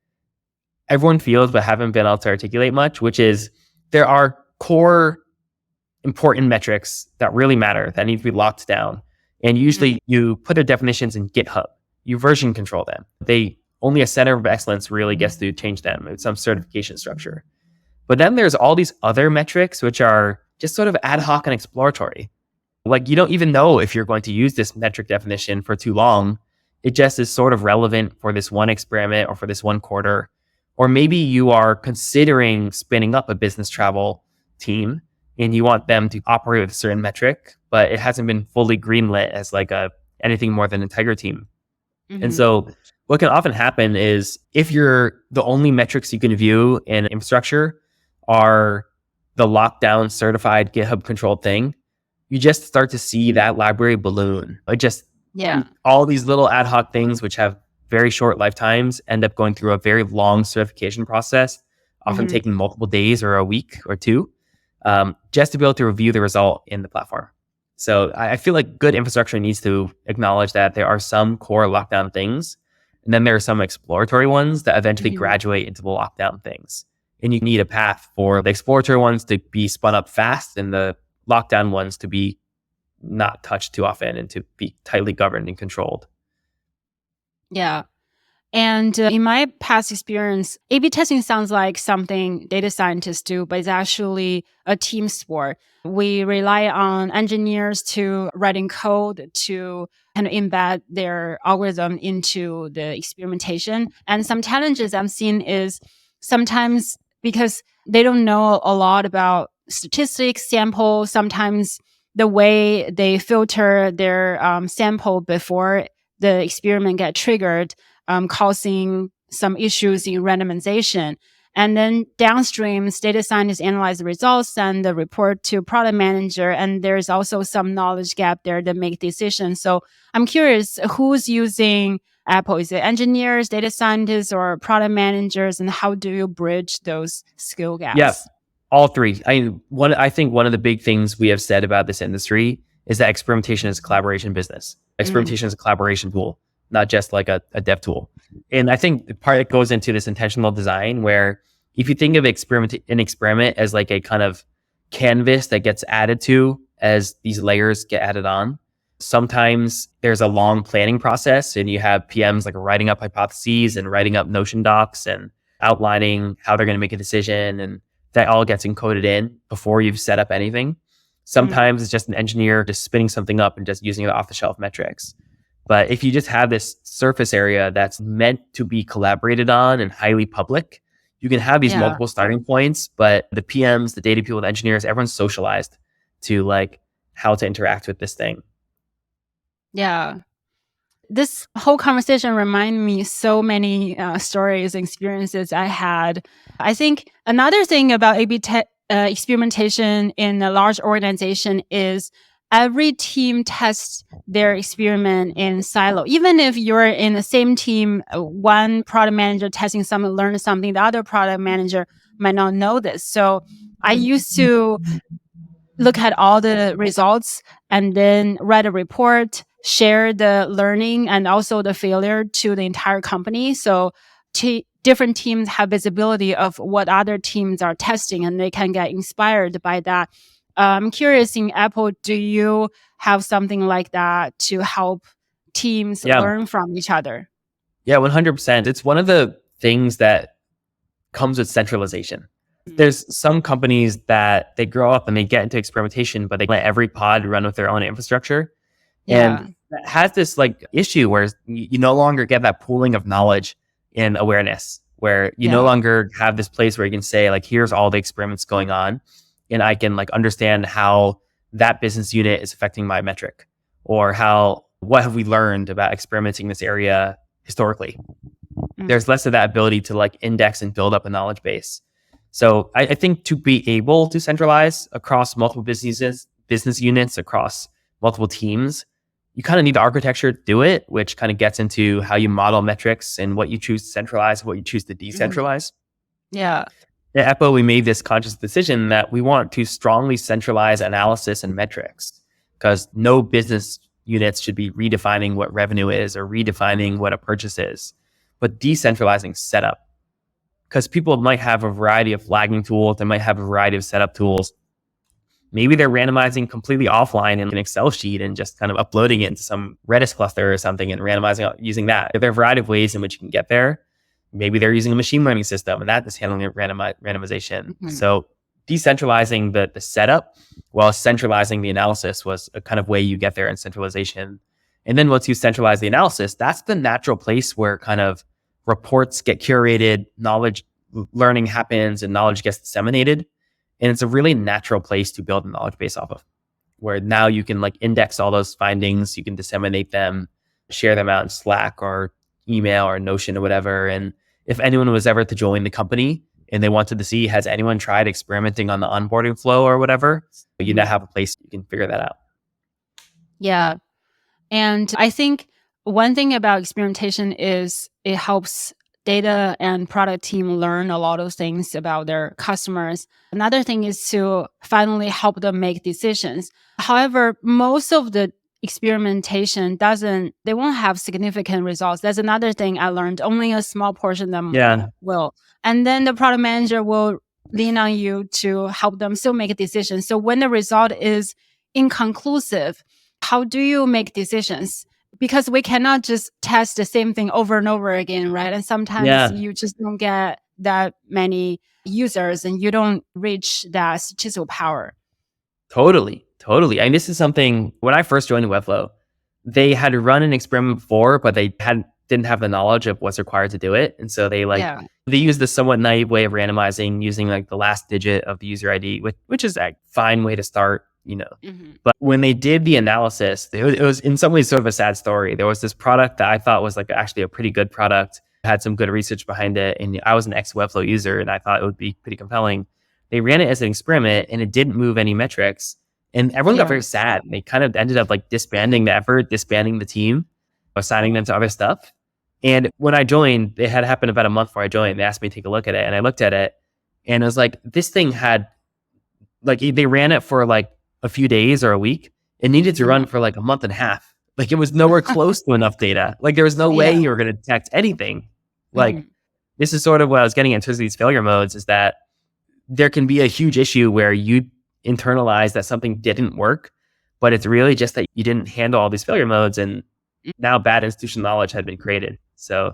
everyone feels but haven't been able to articulate much, which is there are core important metrics that really matter that need to be locked down. And usually you put their definitions in GitHub. You version control them. Only a center of excellence really gets to change them. It's some certification structure. But then there's all these other metrics which are just sort of ad hoc and exploratory. Like you don't even know if you're going to use this metric definition for too long. It just is sort of relevant for this one experiment or for this one quarter. Or maybe you are considering spinning up a business travel team and you want them to operate with a certain metric, but it hasn't been fully greenlit as like anything more than a tiger team. Mm-hmm. And so what can often happen is if the only metrics you can view in infrastructure are the lockdown certified GitHub controlled thing, you just start to see that library balloon. All these little ad hoc things which have very short lifetimes end up going through a very long certification process, often taking multiple days or a week or two, just to be able to review the result in the platform. So I feel like good infrastructure needs to acknowledge that there are some core lockdown things, and then there are some exploratory ones that eventually graduate into the lockdown things. And you need a path for the exploratory ones to be spun up fast and the lockdown ones to be not touched too often and to be tightly governed and controlled. Yeah. And in my past experience, A/B testing sounds like something data scientists do, but it's actually a team sport. We rely on engineers to writing code to kind of embed their algorithm into the experimentation. And some challenges I'm seeing is sometimes because they don't know a lot about statistics, sample, sometimes the way they filter their sample before the experiment get triggered, causing some issues in randomization. And then downstream, data scientists analyze the results and the report to product manager. And there's also some knowledge gap there to make decisions. So I'm curious, who's using Apple? Is it engineers, data scientists, or product managers? And how do you bridge those skill gaps? Yeah, all three. I think one of the big things we have said about this industry is that experimentation is a collaboration business. Experimentation is a collaboration tool, not just like a dev tool. And I think part of it goes into this intentional design where if you think of an experiment as like a kind of canvas that gets added to as these layers get added on, sometimes there's a long planning process and you have PMs like writing up hypotheses and writing up Notion docs and outlining how they're going to make a decision, and that all gets encoded in before you've set up anything. Sometimes it's just an engineer just spinning something up and just using the off-the-shelf metrics. But if you just have this surface area that's meant to be collaborated on and highly public, you can have these multiple starting points, but the PMs, the data people, the engineers, everyone's socialized to like how to interact with this thing. Yeah. This whole conversation reminded me so many stories and experiences I had. I think another thing about A/B experimentation in a large organization is every team tests their experiment in silo. Even if you're in the same team, one product manager testing something, learn something, the other product manager might not know this. So I used to look at all the results and then write a report, share the learning and also the failure to the entire company. So different teams have visibility of what other teams are testing and they can get inspired by that. I'm curious, in Apple, do you have something like that to help teams learn from each other? Yeah, 100%. It's one of the things that comes with centralization. There's some companies that they grow up and they get into experimentation, but they let every pod run with their own infrastructure. And that has this like issue where you no longer get that pooling of knowledge and awareness, where you no longer have this place where you can say like, here's all the experiments going on. And I can like understand how that business unit is affecting my metric, or what have we learned about experimenting in this area historically. There's less of that ability to like index and build up a knowledge base. So I think to be able to centralize across multiple business units, across multiple teams, you kind of need the architecture to do it, which kind of gets into how you model metrics and what you choose to centralize, what you choose to decentralize. Yeah. At Epo, we made this conscious decision that we want to strongly centralize analysis and metrics because no business units should be redefining what revenue is or redefining what a purchase is, but decentralizing setup. Because people might have a variety of flagging tools, they might have a variety of setup tools. Maybe they're randomizing completely offline in an Excel sheet and just kind of uploading it into some Redis cluster or something and randomizing using that. There are a variety of ways in which you can get there. Maybe they're using a machine learning system and that is handling randomization. Mm-hmm. So decentralizing the setup while centralizing the analysis was a kind of way you get there in centralization. And then once you centralize the analysis, that's the natural place where kind of reports get curated, knowledge learning happens, and knowledge gets disseminated. And it's a really natural place to build a knowledge base off of, where now you can like index all those findings, you can disseminate them, share them out in Slack or email or Notion or whatever. And if anyone was ever to join the company and they wanted to see, has anyone tried experimenting on the onboarding flow or whatever, you now have a place you can figure that out. Yeah. And I think one thing about experimentation is it helps data and product team learn a lot of things about their customers. Another thing is to finally help them make decisions. However, most of the experimentation they won't have significant results. That's another thing I learned. Only a small portion of them will. And then the product manager will lean on you to help them still make a decision. So when the result is inconclusive, how do you make decisions? Because we cannot just test the same thing over and over again, right? And sometimes you just don't get that many users and you don't reach that statistical power. Totally. And this is something, when I first joined Webflow, they had run an experiment before, but they didn't have the knowledge of what's required to do it. And so they used this somewhat naive way of randomizing using like the last digit of the user ID, which is a fine way to start, Mm-hmm. But when they did the analysis, it was in some ways sort of a sad story. There was this product that I thought was like actually a pretty good product, had some good research behind it. And I was an ex-Webflow user and I thought it would be pretty compelling. They ran it as an experiment and it didn't move any metrics. And everyone got very sad. They kind of ended up like disbanding the effort, disbanding the team, assigning them to other stuff. And when I joined, it had happened about a month before I joined. They asked me to take a look at it. And I looked at it and I was like, this thing had, like, they ran it for like a few days or a week. It needed to run for like a month and a half. Like it was nowhere close to enough data. Like there was no way you were going to detect anything. Like this is sort of what I was getting into these failure modes, is that there can be a huge issue where you internalize that something didn't work, but it's really just that you didn't handle all these failure modes and now bad institutional knowledge had been created. So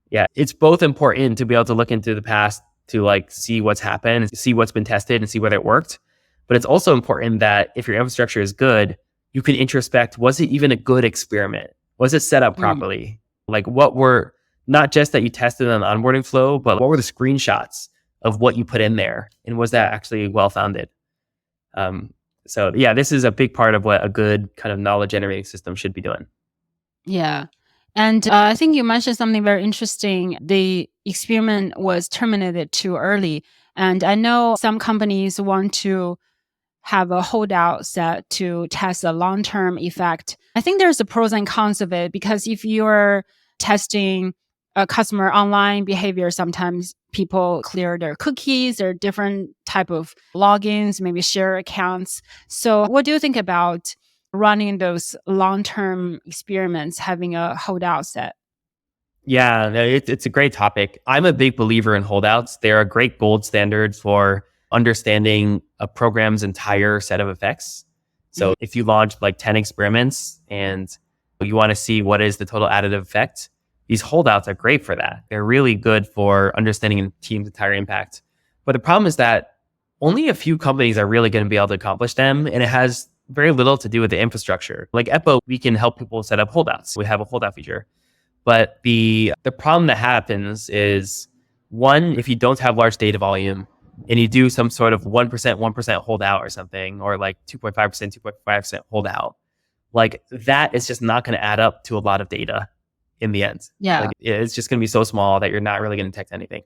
yeah, it's both important to be able to look into the past to like see what's happened, see what's been tested and see whether it worked. But it's also important that if your infrastructure is good, you can introspect, was it even a good experiment? Was it set up properly? Like what were, not just that you tested on the onboarding flow, but what were the screenshots of what you put in there? And was that actually well-founded? So yeah, this is a big part of what a good kind of knowledge generating system should be doing. Yeah. And I think you mentioned something very interesting. The experiment was terminated too early. And I know some companies want to have a holdout set to test a long-term effect. I think there's the pros and cons of it, because if you're testing a customer online behavior, sometimes people clear their cookies or different type of logins, maybe share accounts. So what do you think about running those long-term experiments, having a holdout set? Yeah, it's a great topic. I'm a big believer in holdouts. They're a great gold standard for understanding a program's entire set of effects. So if you launch like 10 experiments and you want to see what is the total additive effect, these holdouts are great for that. They're really good for understanding a team's entire impact. But the problem is that only a few companies are really going to be able to accomplish them, and it has very little to do with the infrastructure. Like Epo, we can help people set up holdouts. We have a holdout feature. But the problem that happens is, one, if you don't have large data volume and you do some sort of 1% holdout or something, or like 2.5% holdout, like that is just not going to add up to a lot of data in the end. Yeah. Like, it's just going to be so small that you're not really going to detect anything.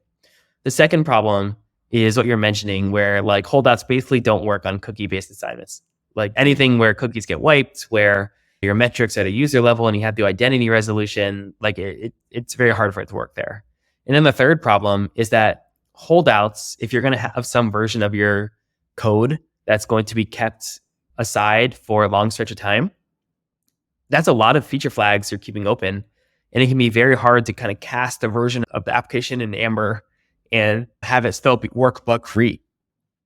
The second problem is what you're mentioning, where like holdouts basically don't work on cookie-based assignments. Like anything where cookies get wiped, where your metrics at a user level and you have the identity resolution, like it's very hard for it to work there. And then the third problem is that holdouts, if you're going to have some version of your code that's going to be kept aside for a long stretch of time, that's a lot of feature flags you're keeping open. And it can be very hard to kind of cast a version of the application in Amber and have it still work bug free.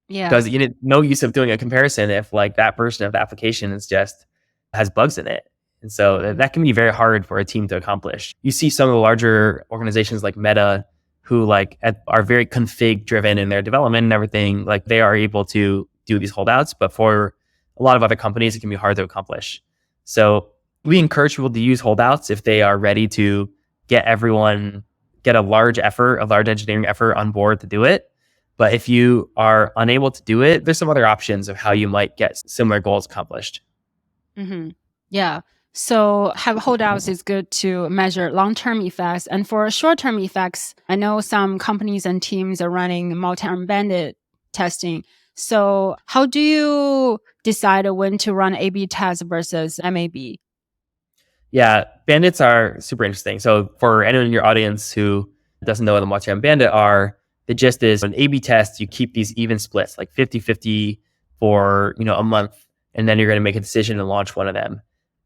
Yeah. Because no use of doing a comparison if like that version of the application is just has bugs in it. And so that can be very hard for a team to accomplish. You see some of the larger organizations like Meta who like are very config driven in their development and everything. Like they are able to do these holdouts, but for a lot of other companies, it can be hard to accomplish. So we encourage people to use holdouts if they are ready to get a large engineering effort on board to do it. But if you are unable to do it, there's some other options of how you might get similar goals accomplished. Mm-hmm. Yeah. So have holdouts is good to measure long-term effects. And for short-term effects, I know some companies and teams are running multi-arm bandit testing. So how do you decide when to run A/B tests versus MAB? Yeah, bandits are super interesting. So for anyone in your audience who doesn't know what a multi-arm bandit are, the gist is an A/B test, you keep these even splits, like 50-50 for a month, and then you're going to make a decision and launch one of them.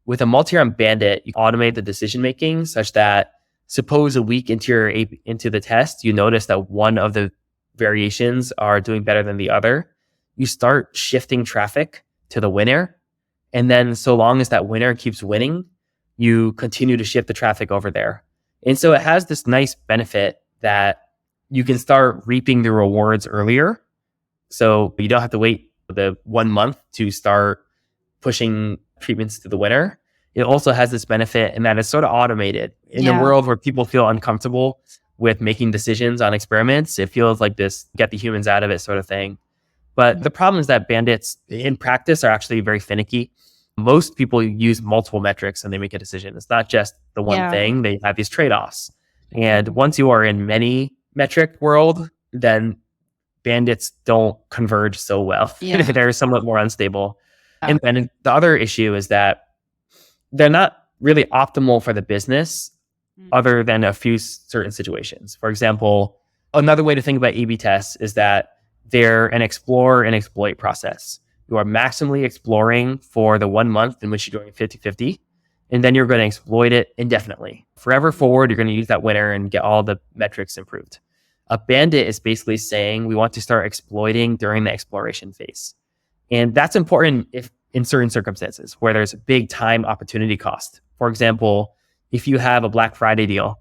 With a multi-arm bandit, you automate the decision making such that suppose a week into the test, you notice that one of the variations are doing better than the other. You start shifting traffic to the winner. And then so long as that winner keeps winning, you continue to shift the traffic over there. And so it has this nice benefit that you can start reaping the rewards earlier. So you don't have to wait the 1 month to start pushing treatments to the winner. It also has this benefit in that it's sort of automated. In a world where people feel uncomfortable with making decisions on experiments, it feels like this get the humans out of it sort of thing. But the problem is that bandits in practice are actually very finicky. Most people use multiple metrics and they make a decision. It's not just the one thing. They have these trade-offs. And once you are in many metric world, then bandits don't converge so well. They're somewhat more unstable. And then the other issue is that they're not really optimal for the business other than a few certain situations. For example, another way to think about A/B tests is that they're an explore and exploit process. You are maximally exploring for the 1 month in which you're doing 50-50, and then you're going to exploit it indefinitely. Forever forward, you're going to use that winner and get all the metrics improved. A bandit is basically saying we want to start exploiting during the exploration phase. And that's important if in certain circumstances where there's a big time opportunity cost. For example, if you have a Black Friday deal,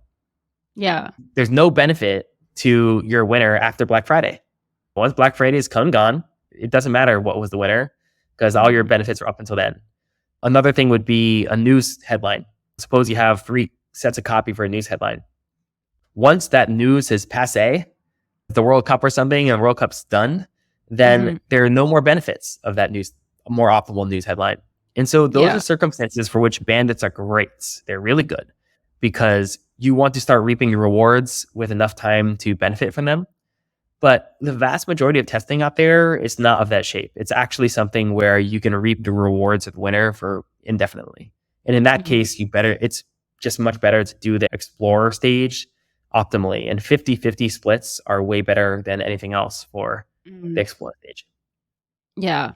there's no benefit to your winner after Black Friday. Once Black Friday is come and gone, it doesn't matter what was the winner because all your benefits are up until then. Another thing would be a news headline. Suppose you have 3 sets of copy for a news headline. Once that news is passé, the World Cup or something, and World Cup's done, then there are no more benefits of that news, more optimal news headline. And so those are circumstances for which bandits are great. They're really good because you want to start reaping your rewards with enough time to benefit from them. But the vast majority of testing out there is not of that shape. It's actually something where you can reap the rewards of the winner for indefinitely. And in that case, it's just much better to do the explorer stage optimally. And 50-50 splits are way better than anything else for the explorer stage. Yeah.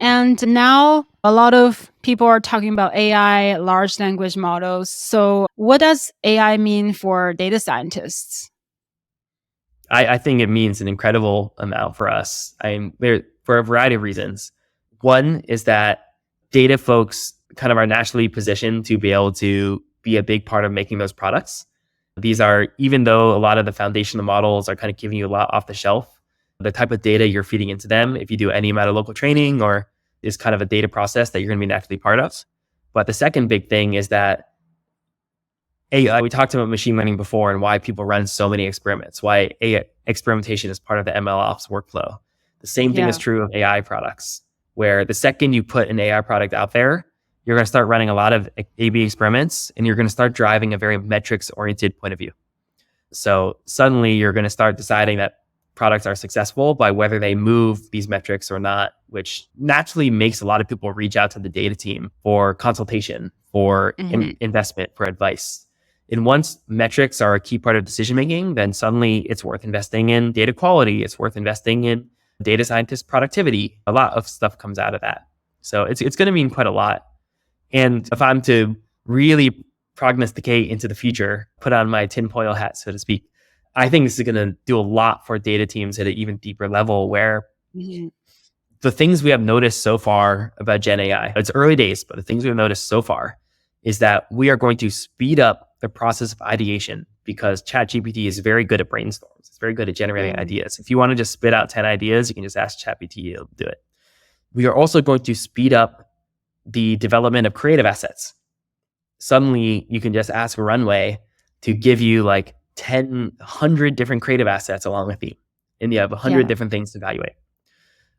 And now a lot of people are talking about AI, large language models. So what does AI mean for data scientists? I think it means an incredible amount for us. For a variety of reasons. One is that data folks kind of are naturally positioned to be able to be a big part of making those products. These are, even though a lot of the foundational models are kind of giving you a lot off the shelf, the type of data you're feeding into them, if you do any amount of local training or is kind of a data process that you're going to be naturally part of. But the second big thing is that AI, we talked about machine learning before and why people run so many experiments, why AI experimentation is part of the MLOps workflow. The same thing is true of AI products, where the second you put an AI product out there, you're going to start running a lot of A/B experiments and you're going to start driving a very metrics-oriented point of view. So suddenly you're going to start deciding that products are successful by whether they move these metrics or not, which naturally makes a lot of people reach out to the data team for consultation, for investment, for advice. And once metrics are a key part of decision making, then suddenly it's worth investing in data quality. It's worth investing in data scientist productivity. A lot of stuff comes out of that. So it's going to mean quite a lot. And if I'm to really prognosticate into the future, put on my tinfoil hat, so to speak, I think this is going to do a lot for data teams at an even deeper level where the things we have noticed so far about Gen AI, it's early days, but the things we've noticed so far is that we are going to speed up the process of ideation because ChatGPT is very good at brainstorms. It's very good at generating ideas. If you want to just spit out 10 ideas, you can just ask ChatGPT, it'll do it. We are also going to speed up the development of creative assets. Suddenly, you can just ask Runway to give you like 100 different creative assets along with you. And you have 100 different things to evaluate.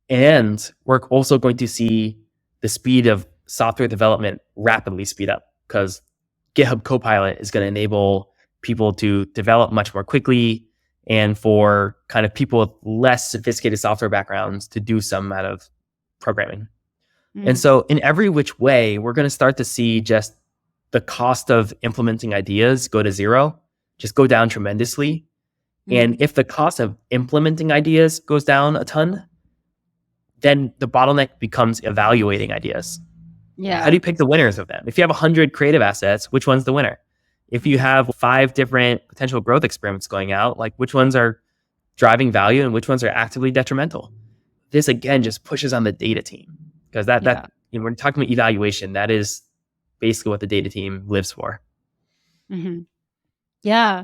And we're also going to see the speed of software development rapidly speed up because GitHub Copilot is going to enable people to develop much more quickly and for kind of people with less sophisticated software backgrounds to do some amount of programming. And so in every which way, we're going to start to see just the cost of implementing ideas go to zero, just go down tremendously. And if the cost of implementing ideas goes down a ton, then the bottleneck becomes evaluating ideas. How do you pick the winners of them? If you have 100 creative assets, which one's the winner? If you have 5 different potential growth experiments going out, like which ones are driving value and which ones are actively detrimental? This again just pushes on the data team because that when we're talking about evaluation, that is basically what the data team lives for. Yeah.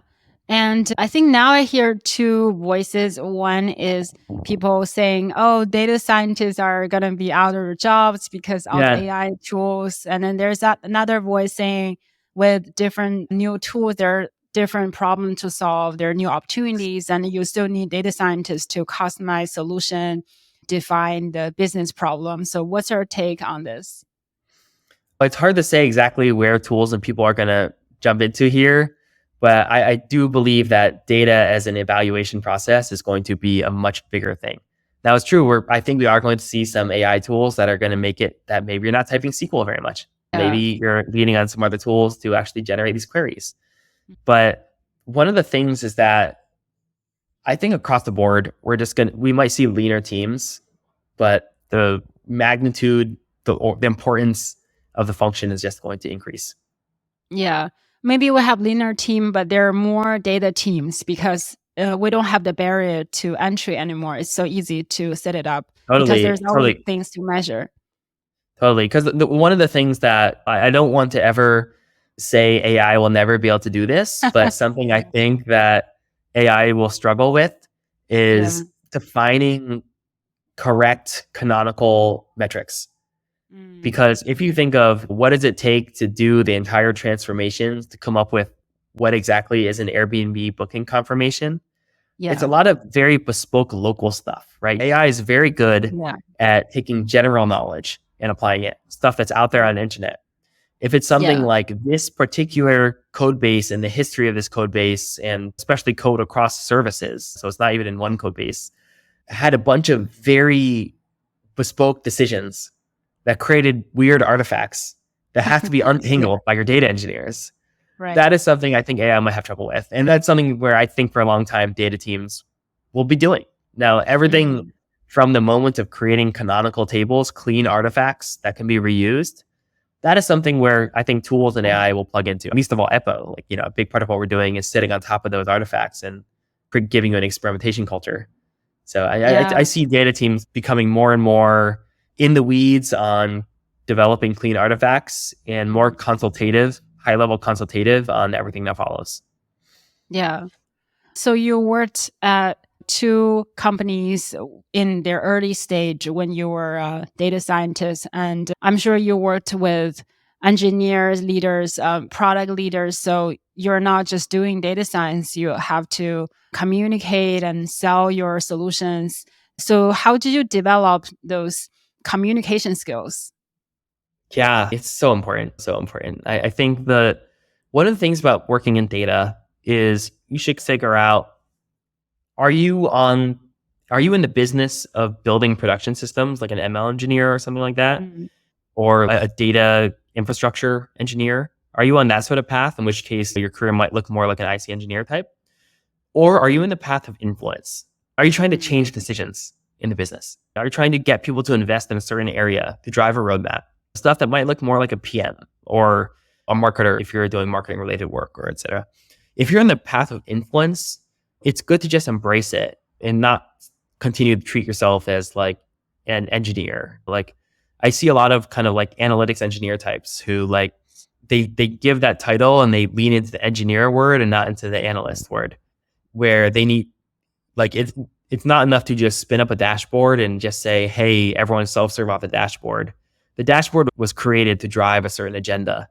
And I think now I hear two voices. One is people saying, oh, data scientists are going to be out of their jobs because of AI tools. And then there's another voice saying with different new tools, there are different problems to solve. There are new opportunities, and you still need data scientists to customize solution, define the business problem. So what's your take on this? It's hard to say exactly where tools and people are going to jump into here. But I do believe that data as an evaluation process is going to be a much bigger thing. Now, it's true. I think we are going to see some AI tools that are going to make it that maybe you're not typing SQL very much. Maybe you're leaning on some other tools to actually generate these queries. But one of the things is that I think across the board, we might see leaner teams, but the magnitude, the importance of the function is just going to increase. Yeah. Maybe we have leaner team, but there are more data teams because we don't have the barrier to entry anymore. It's so easy to set it up because there's always things to measure. Totally. Because one of the things that I don't want to ever say AI will never be able to do this, but something I think that AI will struggle with is defining correct canonical metrics. Because if you think of what does it take to do the entire transformations to come up with what exactly is an Airbnb booking confirmation, it's a lot of very bespoke local stuff, right? AI is very good at taking general knowledge and applying it, stuff that's out there on the internet. If it's something like this particular code base and the history of this code base, and especially code across services, so it's not even in one code base, had a bunch of very bespoke decisions that created weird artifacts that have to be untangled by your data engineers. Right. That is something I think AI might have trouble with. And that's something where I think for a long time, data teams will be doing. Now, everything from the moment of creating canonical tables, clean artifacts that can be reused, that is something where I think tools and AI will plug into. Least of all, Epo. A big part of what we're doing is sitting on top of those artifacts and giving you an experimentation culture. So I see data teams becoming more and more in the weeds on developing clean artifacts and more consultative, high-level consultative on everything that follows. Yeah. So you worked at 2 companies in their early stage when you were a data scientist, and I'm sure you worked with engineers, leaders, product leaders. So you're not just doing data science, you have to communicate and sell your solutions. So how did you develop those communication skills? Yeah, it's so important. So important. I think one of the things about working in data is you should figure out are you on, are you in the business of building production systems like an ML engineer or something like that? Mm. Or a data infrastructure engineer? Are you on that sort of path, in which case your career might look more like an IC engineer type? Or are you in the path of influence? Are you trying to Mm. change decisions in the business? Are you trying to get people to invest in a certain area to drive a roadmap? Stuff that might look more like a PM or a marketer if you're doing marketing related work or etc. If you're in the path of influence, it's good to just embrace it and not continue to treat yourself as like an engineer. Like I see a lot of kind of like analytics engineer types who like they give that title and they lean into the engineer word and not into the analyst word, where they need like it's not enough to just spin up a dashboard and just say, hey, everyone self-serve off the dashboard. The dashboard was created to drive a certain agenda,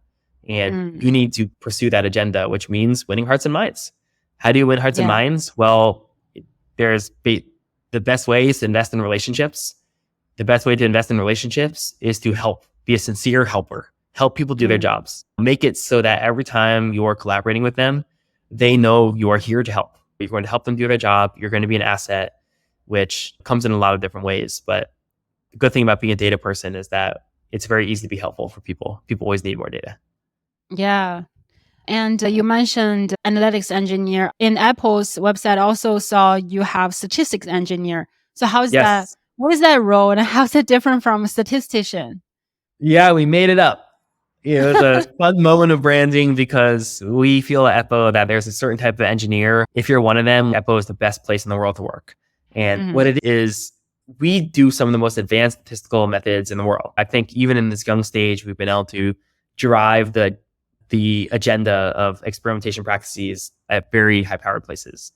and Mm. you need to pursue that agenda, which means winning hearts and minds. How do you win hearts and Yeah. minds? Well, the best way is to invest in relationships. The best way to invest in relationships is to help, be a sincere helper, help people do their Mm. jobs, make it so that every time you're collaborating with them, they know you are here to help. You're going to help them do their job. You're going to be an asset, which comes in a lot of different ways. But the good thing about being a data person is that it's very easy to be helpful for people. People always need more data. Yeah. And you mentioned analytics engineer. In Apple's website, I also saw you have statistics engineer. So how is that? Yes. What is that role and how's it different from a statistician? Yeah, we made it up. It was a fun moment of branding because we feel at Eppo that there's a certain type of engineer. If you're one of them, Eppo is the best place in the world to work. And what Mm. it is, we do some of the most advanced statistical methods in the world. I think even in this young stage, we've been able to drive the agenda of experimentation practices at very high-powered places.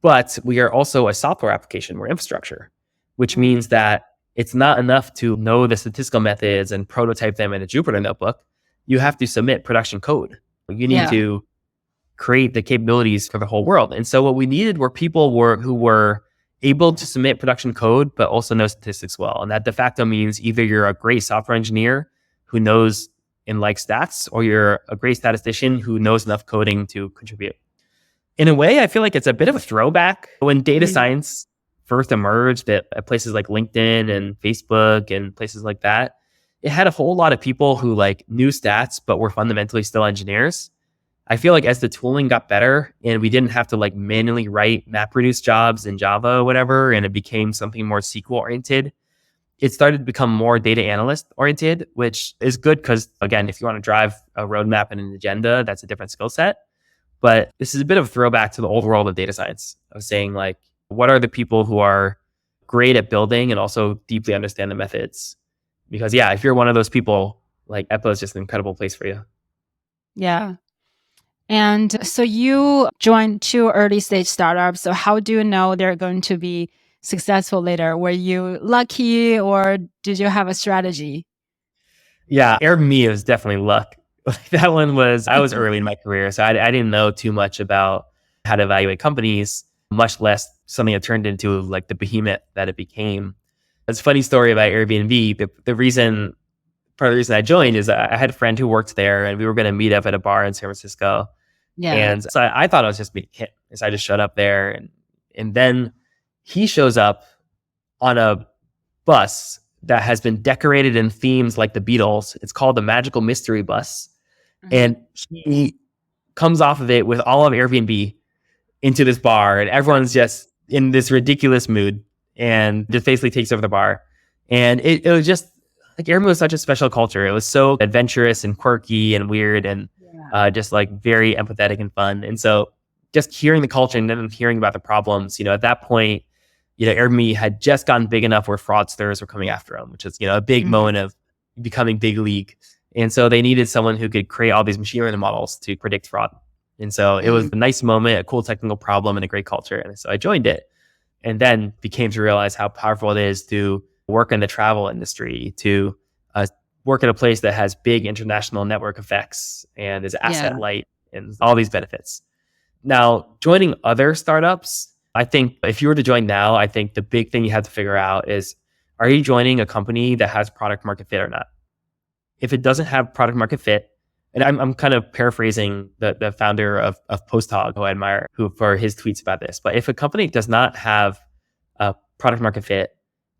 But we are also a software application. We're infrastructure, which Mm. means that it's not enough to know the statistical methods and prototype them in a Jupyter notebook. You have to submit production code. You need Yeah. to create the capabilities for the whole world. And so what we needed were people who were able to submit production code, but also know statistics well. And that de facto means either you're a great software engineer who knows and likes stats, or you're a great statistician who knows enough coding to contribute. In a way, I feel like it's a bit of a throwback when data Mm. science first emerged at places like LinkedIn and Facebook and places like that. It had a whole lot of people who like knew stats, but were fundamentally still engineers. I feel like as the tooling got better and we didn't have to like manually write MapReduce jobs in Java or whatever, and it became something more SQL oriented, it started to become more data analyst oriented, which is good because, again, if you want to drive a roadmap and an agenda, that's a different skill set. But this is a bit of a throwback to the old world of data science, of saying like, what are the people who are great at building and also deeply understand the methods? Because yeah, if you're one of those people, like Eppo is just an incredible place for you. Yeah. And so you joined 2 early stage startups. So how do you know they're going to be successful later? Were you lucky or did you have a strategy? Yeah, Airbnb was definitely luck. That one was, I was early in my career, so I didn't know too much about how to evaluate companies, much less something that turned into like the behemoth that it became. It's a funny story about Airbnb. Part of the reason I joined is I had a friend who worked there and we were going to meet up at a bar in San Francisco. Yeah. And so I thought I was just meeting him. So I just showed up there and then he shows up on a bus that has been decorated in themes like the Beatles. It's called the Magical Mystery Bus. Mhm. And he comes off of it with all of Airbnb into this bar, and everyone's just in this ridiculous mood and just basically takes over the bar. And it was just like Airbnb was such a special culture. It was so adventurous and quirky and weird and Yeah. just like very empathetic and fun. And so just hearing the culture and then hearing about the problems, at that point, Airbnb had just gotten big enough where fraudsters were coming after them, which is, a big Mhm. moment of becoming big league. And so they needed someone who could create all these machine learning models to predict fraud. And so it was a nice moment, a cool technical problem, and a great culture. And so I joined it and then became to realize how powerful it is to work in the travel industry, to work at a place that has big international network effects and is asset Yeah. light and all these benefits. Now, joining other startups, I think if you were to join now, I think the big thing you have to figure out is, are you joining a company that has product market fit or not? If it doesn't have product market fit, And I'm kind of paraphrasing the founder of Posthog, who I admire, who for his tweets about this. But if a company does not have a product market fit,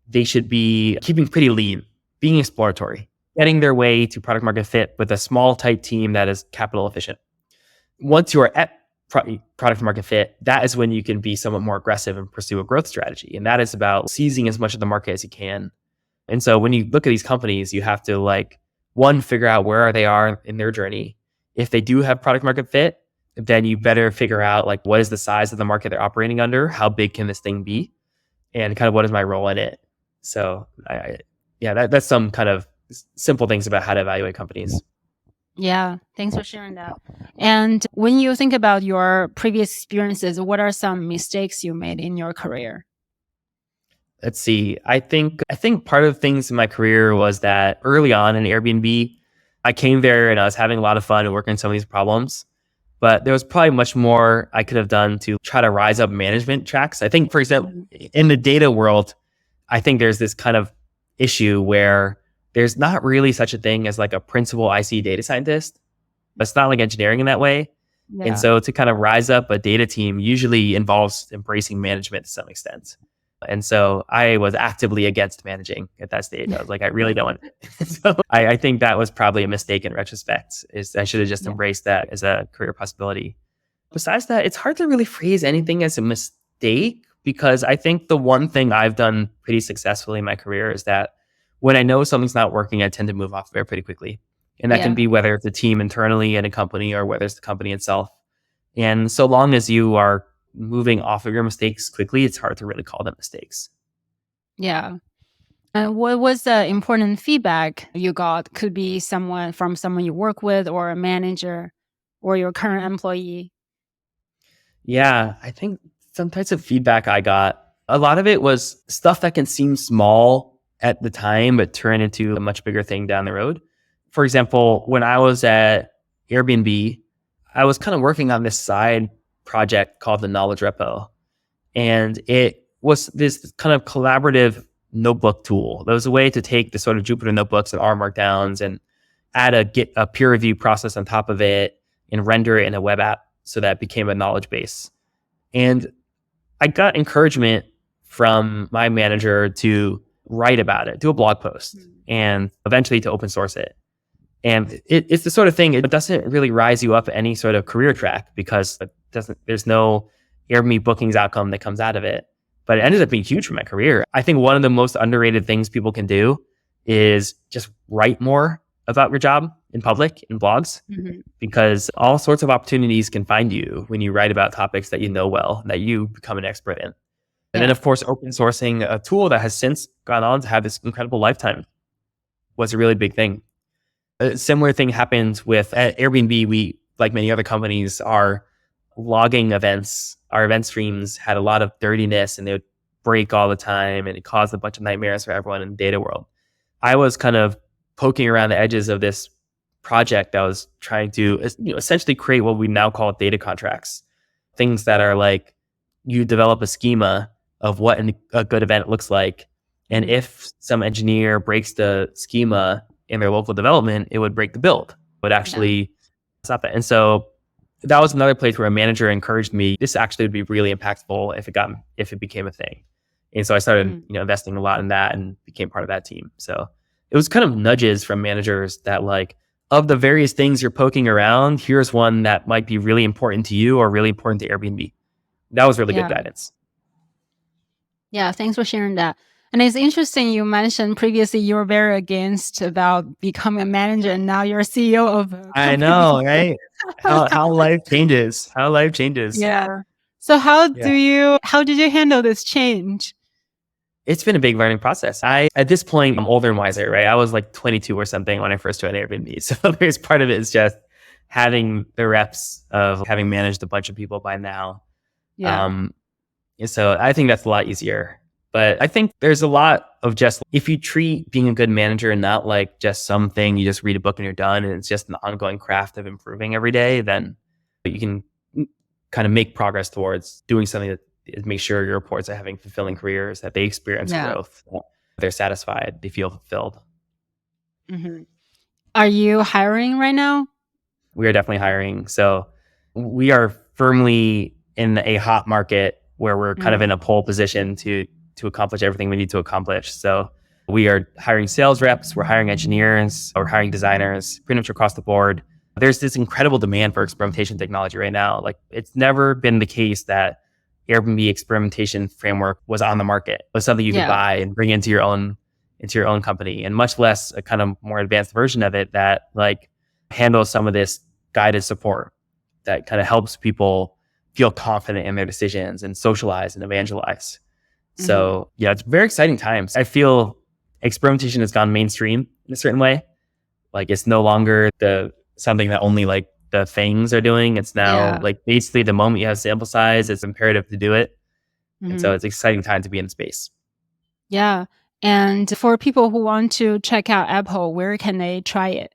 they should be keeping pretty lean, being exploratory, getting their way to product market fit with a small, tight team that is capital efficient. Once you are at product market fit, that is when you can be somewhat more aggressive and pursue a growth strategy. And that is about seizing as much of the market as you can. And so when you look at these companies, you have to one, figure out where they are in their journey. If they do have product market fit, then you better figure out what is the size of the market they're operating under? How big can this thing be? And kind of what is my role in it? So that's some kind of simple things about how to evaluate companies. Yeah, thanks for sharing that. And when you think about your previous experiences, what are some mistakes you made in your career? Let's see. I think part of things in my career was that early on in Airbnb, I came there and I was having a lot of fun and working on some of these problems. But there was probably much more I could have done to try to rise up management tracks. I think, for example, in the data world, I think there's this kind of issue where there's not really such a thing as a principal IC data scientist. It's not like engineering in that way. Yeah. And so to kind of rise up a data team usually involves embracing management to some extent. And so I was actively against managing at that stage. I was I really don't want it. So I think that was probably a mistake in retrospect, is I should have just embraced that as a career possibility. Besides that, it's hard to really phrase anything as a mistake, because I think the one thing I've done pretty successfully in my career is that when I know something's not working, I tend to move off very pretty quickly. And that can be whether it's a team internally in a company or whether it's the company itself. And so long as you are moving off of your mistakes quickly, it's hard to really call them mistakes. Yeah. What was the important feedback you got? Could be someone you work with, or a manager, or your current employee. Yeah, I think some types of feedback I got, a lot of it was stuff that can seem small at the time, but turn into a much bigger thing down the road. For example, when I was at Airbnb, I was kind of working on this side project called the Knowledge Repo. And it was this kind of collaborative notebook tool. There was a way to take the sort of Jupyter notebooks and R markdowns and add a peer review process on top of it and render it in a web app so that it became a knowledge base. And I got encouragement from my manager to write about it, do a blog post, and eventually to open source it. And it's the sort of thing, it doesn't really rise you up any sort of career track, because there's no Airbnb bookings outcome that comes out of it. But it ended up being huge for my career. I think one of the most underrated things people can do is just write more about your job in public, in blogs, because all sorts of opportunities can find you when you write about topics that you know well, that you become an expert in. And then, of course, open sourcing a tool that has since gone on to have this incredible lifetime was a really big thing. A similar thing happened at Airbnb. We, like many other companies, are logging events. Our event streams had a lot of dirtiness and they would break all the time, and it caused a bunch of nightmares for everyone in the data world. I was kind of poking around the edges of this project that was trying to essentially create what we now call data contracts. Things that are you develop a schema of what a good event looks like. And if some engineer breaks the schema in their local development, it would break the build. It would actually stop it. And so that was another place where a manager encouraged me. This actually would be really impactful if it became a thing. And so I started investing a lot in that and became part of that team. So it was kind of nudges from managers that of the various things you're poking around, here's one that might be really important to you or really important to Airbnb. That was really good guidance. Yeah, thanks for sharing that. And it's interesting, you mentioned previously you were very against about becoming a manager, and now you're a CEO of a company. I know, right? How life changes. How life changes. Yeah. So how did you handle this change? It's been a big learning process. At this point, I'm older and wiser, right? I was 22 or something when I first joined Airbnb. So there's part of it is just having the reps of having managed a bunch of people by now. Yeah. So I think that's a lot easier. But I think there's a lot of just, if you treat being a good manager not like just something you just read a book and you're done, and it's just an ongoing craft of improving every day, then you can kind of make progress towards doing something that makes sure your reports are having fulfilling careers, that they experience growth, they're satisfied, they feel fulfilled. Are you hiring right now? we are definitely hiring. So we are firmly in a hot market where we're kind of in a pole position to accomplish everything we need to accomplish. So we are hiring sales reps, we're hiring engineers, we're hiring designers, pretty much across the board. There's this incredible demand for experimentation technology right now. Like, it's never been the case that Airbnb experimentation framework was on the market. It was something you could buy and bring into your own company, and much less a kind of more advanced version of it that like handles some of this guided support that kind of helps people feel confident in their decisions and socialize and evangelize. So yeah, it's very exciting times. I feel experimentation has gone mainstream in a certain way. Like, it's no longer something that only like the things are doing. It's now like basically the moment you have sample size, it's imperative to do it. And so it's an exciting time to be in space. Yeah. And for people who want to check out Apple, where can they try it?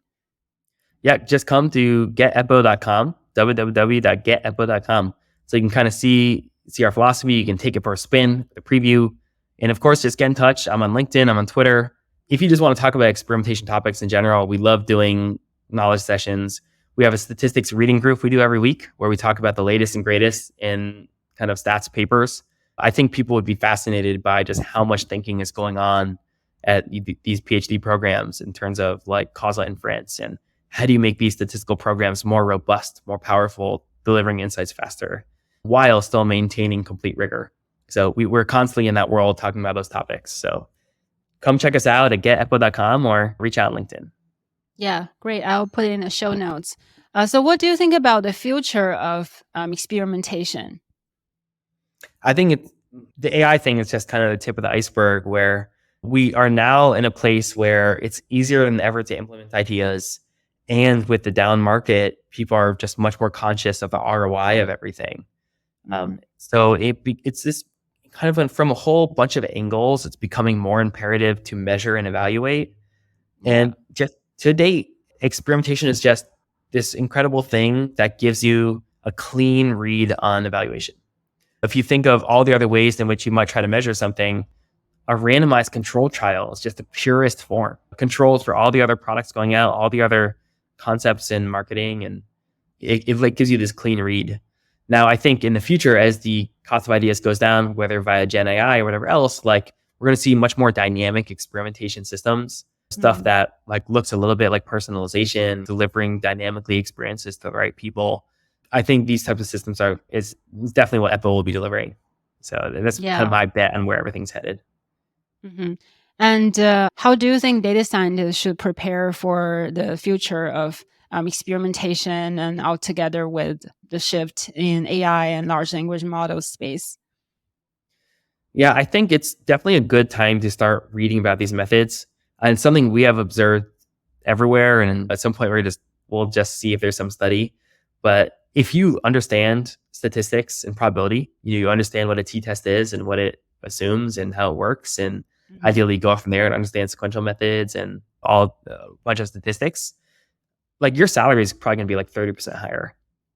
Yeah, just come to getepo.com, www.getepo.com. So you can kind of see our philosophy. You can take it for a spin, the preview. And of course, just get in touch. I'm on LinkedIn, I'm on Twitter. If you just want to talk about experimentation topics in general, we love doing knowledge sessions. We have a statistics reading group we do every week where we talk about the latest and greatest in kind of stats papers. I think people would be fascinated by just how much thinking is going on at these PhD programs in terms of like causal inference, and how do you make these statistical programs more robust, more powerful, delivering insights faster, while still maintaining complete rigor. So we're constantly in that world talking about those topics. So come check us out at getepo.com or reach out on LinkedIn. Yeah, great. I'll put it in the show notes. So what do you think about the future of experimentation? I think the AI thing is just kind of the tip of the iceberg, where we are now in a place where it's easier than ever to implement ideas. And with the down market, people are just much more conscious of the ROI of everything. So it's this kind of from a whole bunch of angles, it's becoming more imperative to measure and evaluate. And just to date, experimentation is just this incredible thing that gives you a clean read on evaluation. If you think of all the other ways in which you might try to measure something, a randomized control trial is just the purest form. Controls for all the other products going out, all the other concepts in marketing, and it like gives you this clean read. Now, I think in the future, as the cost of ideas goes down, whether via Gen AI or whatever else, like we're going to see much more dynamic experimentation systems, stuff that like looks a little bit like personalization, delivering dynamically experiences to the right people. I think these types of systems is definitely what Apple will be delivering. So that's kind of my bet on where everything's headed. And how do you think data scientists should prepare for the future of experimentation and altogether with the shift in AI and large language model space? Yeah, I think it's definitely a good time to start reading about these methods. And something we have observed everywhere. And at some point, we'll just see if there's some study. But if you understand statistics and probability, you understand what a t-test is and what it assumes and how it works, and ideally go off from there and understand sequential methods and a bunch of statistics, like your salary is probably going to be like 30% higher.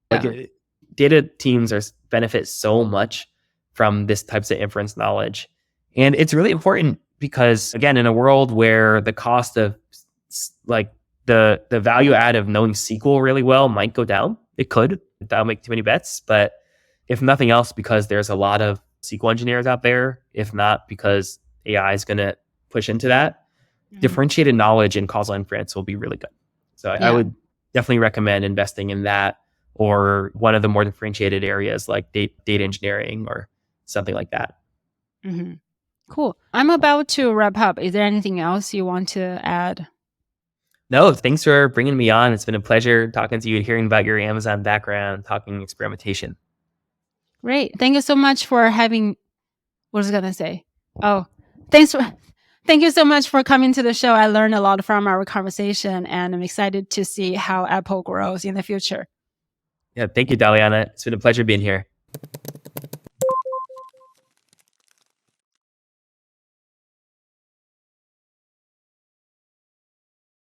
Like data teams benefit so much from this types of inference knowledge. And it's really important because, again, in a world where the cost of like the value add of knowing SQL really well might go down, it could. That'll make too many bets. But if nothing else, because there's a lot of SQL engineers out there, if not because AI is going to push into that, differentiated knowledge and causal inference will be really good. So I would definitely recommend investing in that, or one of the more differentiated areas like data engineering or something like that. Cool. I'm about to wrap up. Is there anything else you want to add? No, thanks for bringing me on. It's been a pleasure talking to you and hearing about your Amazon background, talking experimentation. Great. Thank you so much for having, what was I going to say? Oh, thank you so much for coming to the show. I learned a lot from our conversation, and I'm excited to see how Apple grows in the future. Yeah, thank you, Daliana. It's been a pleasure being here.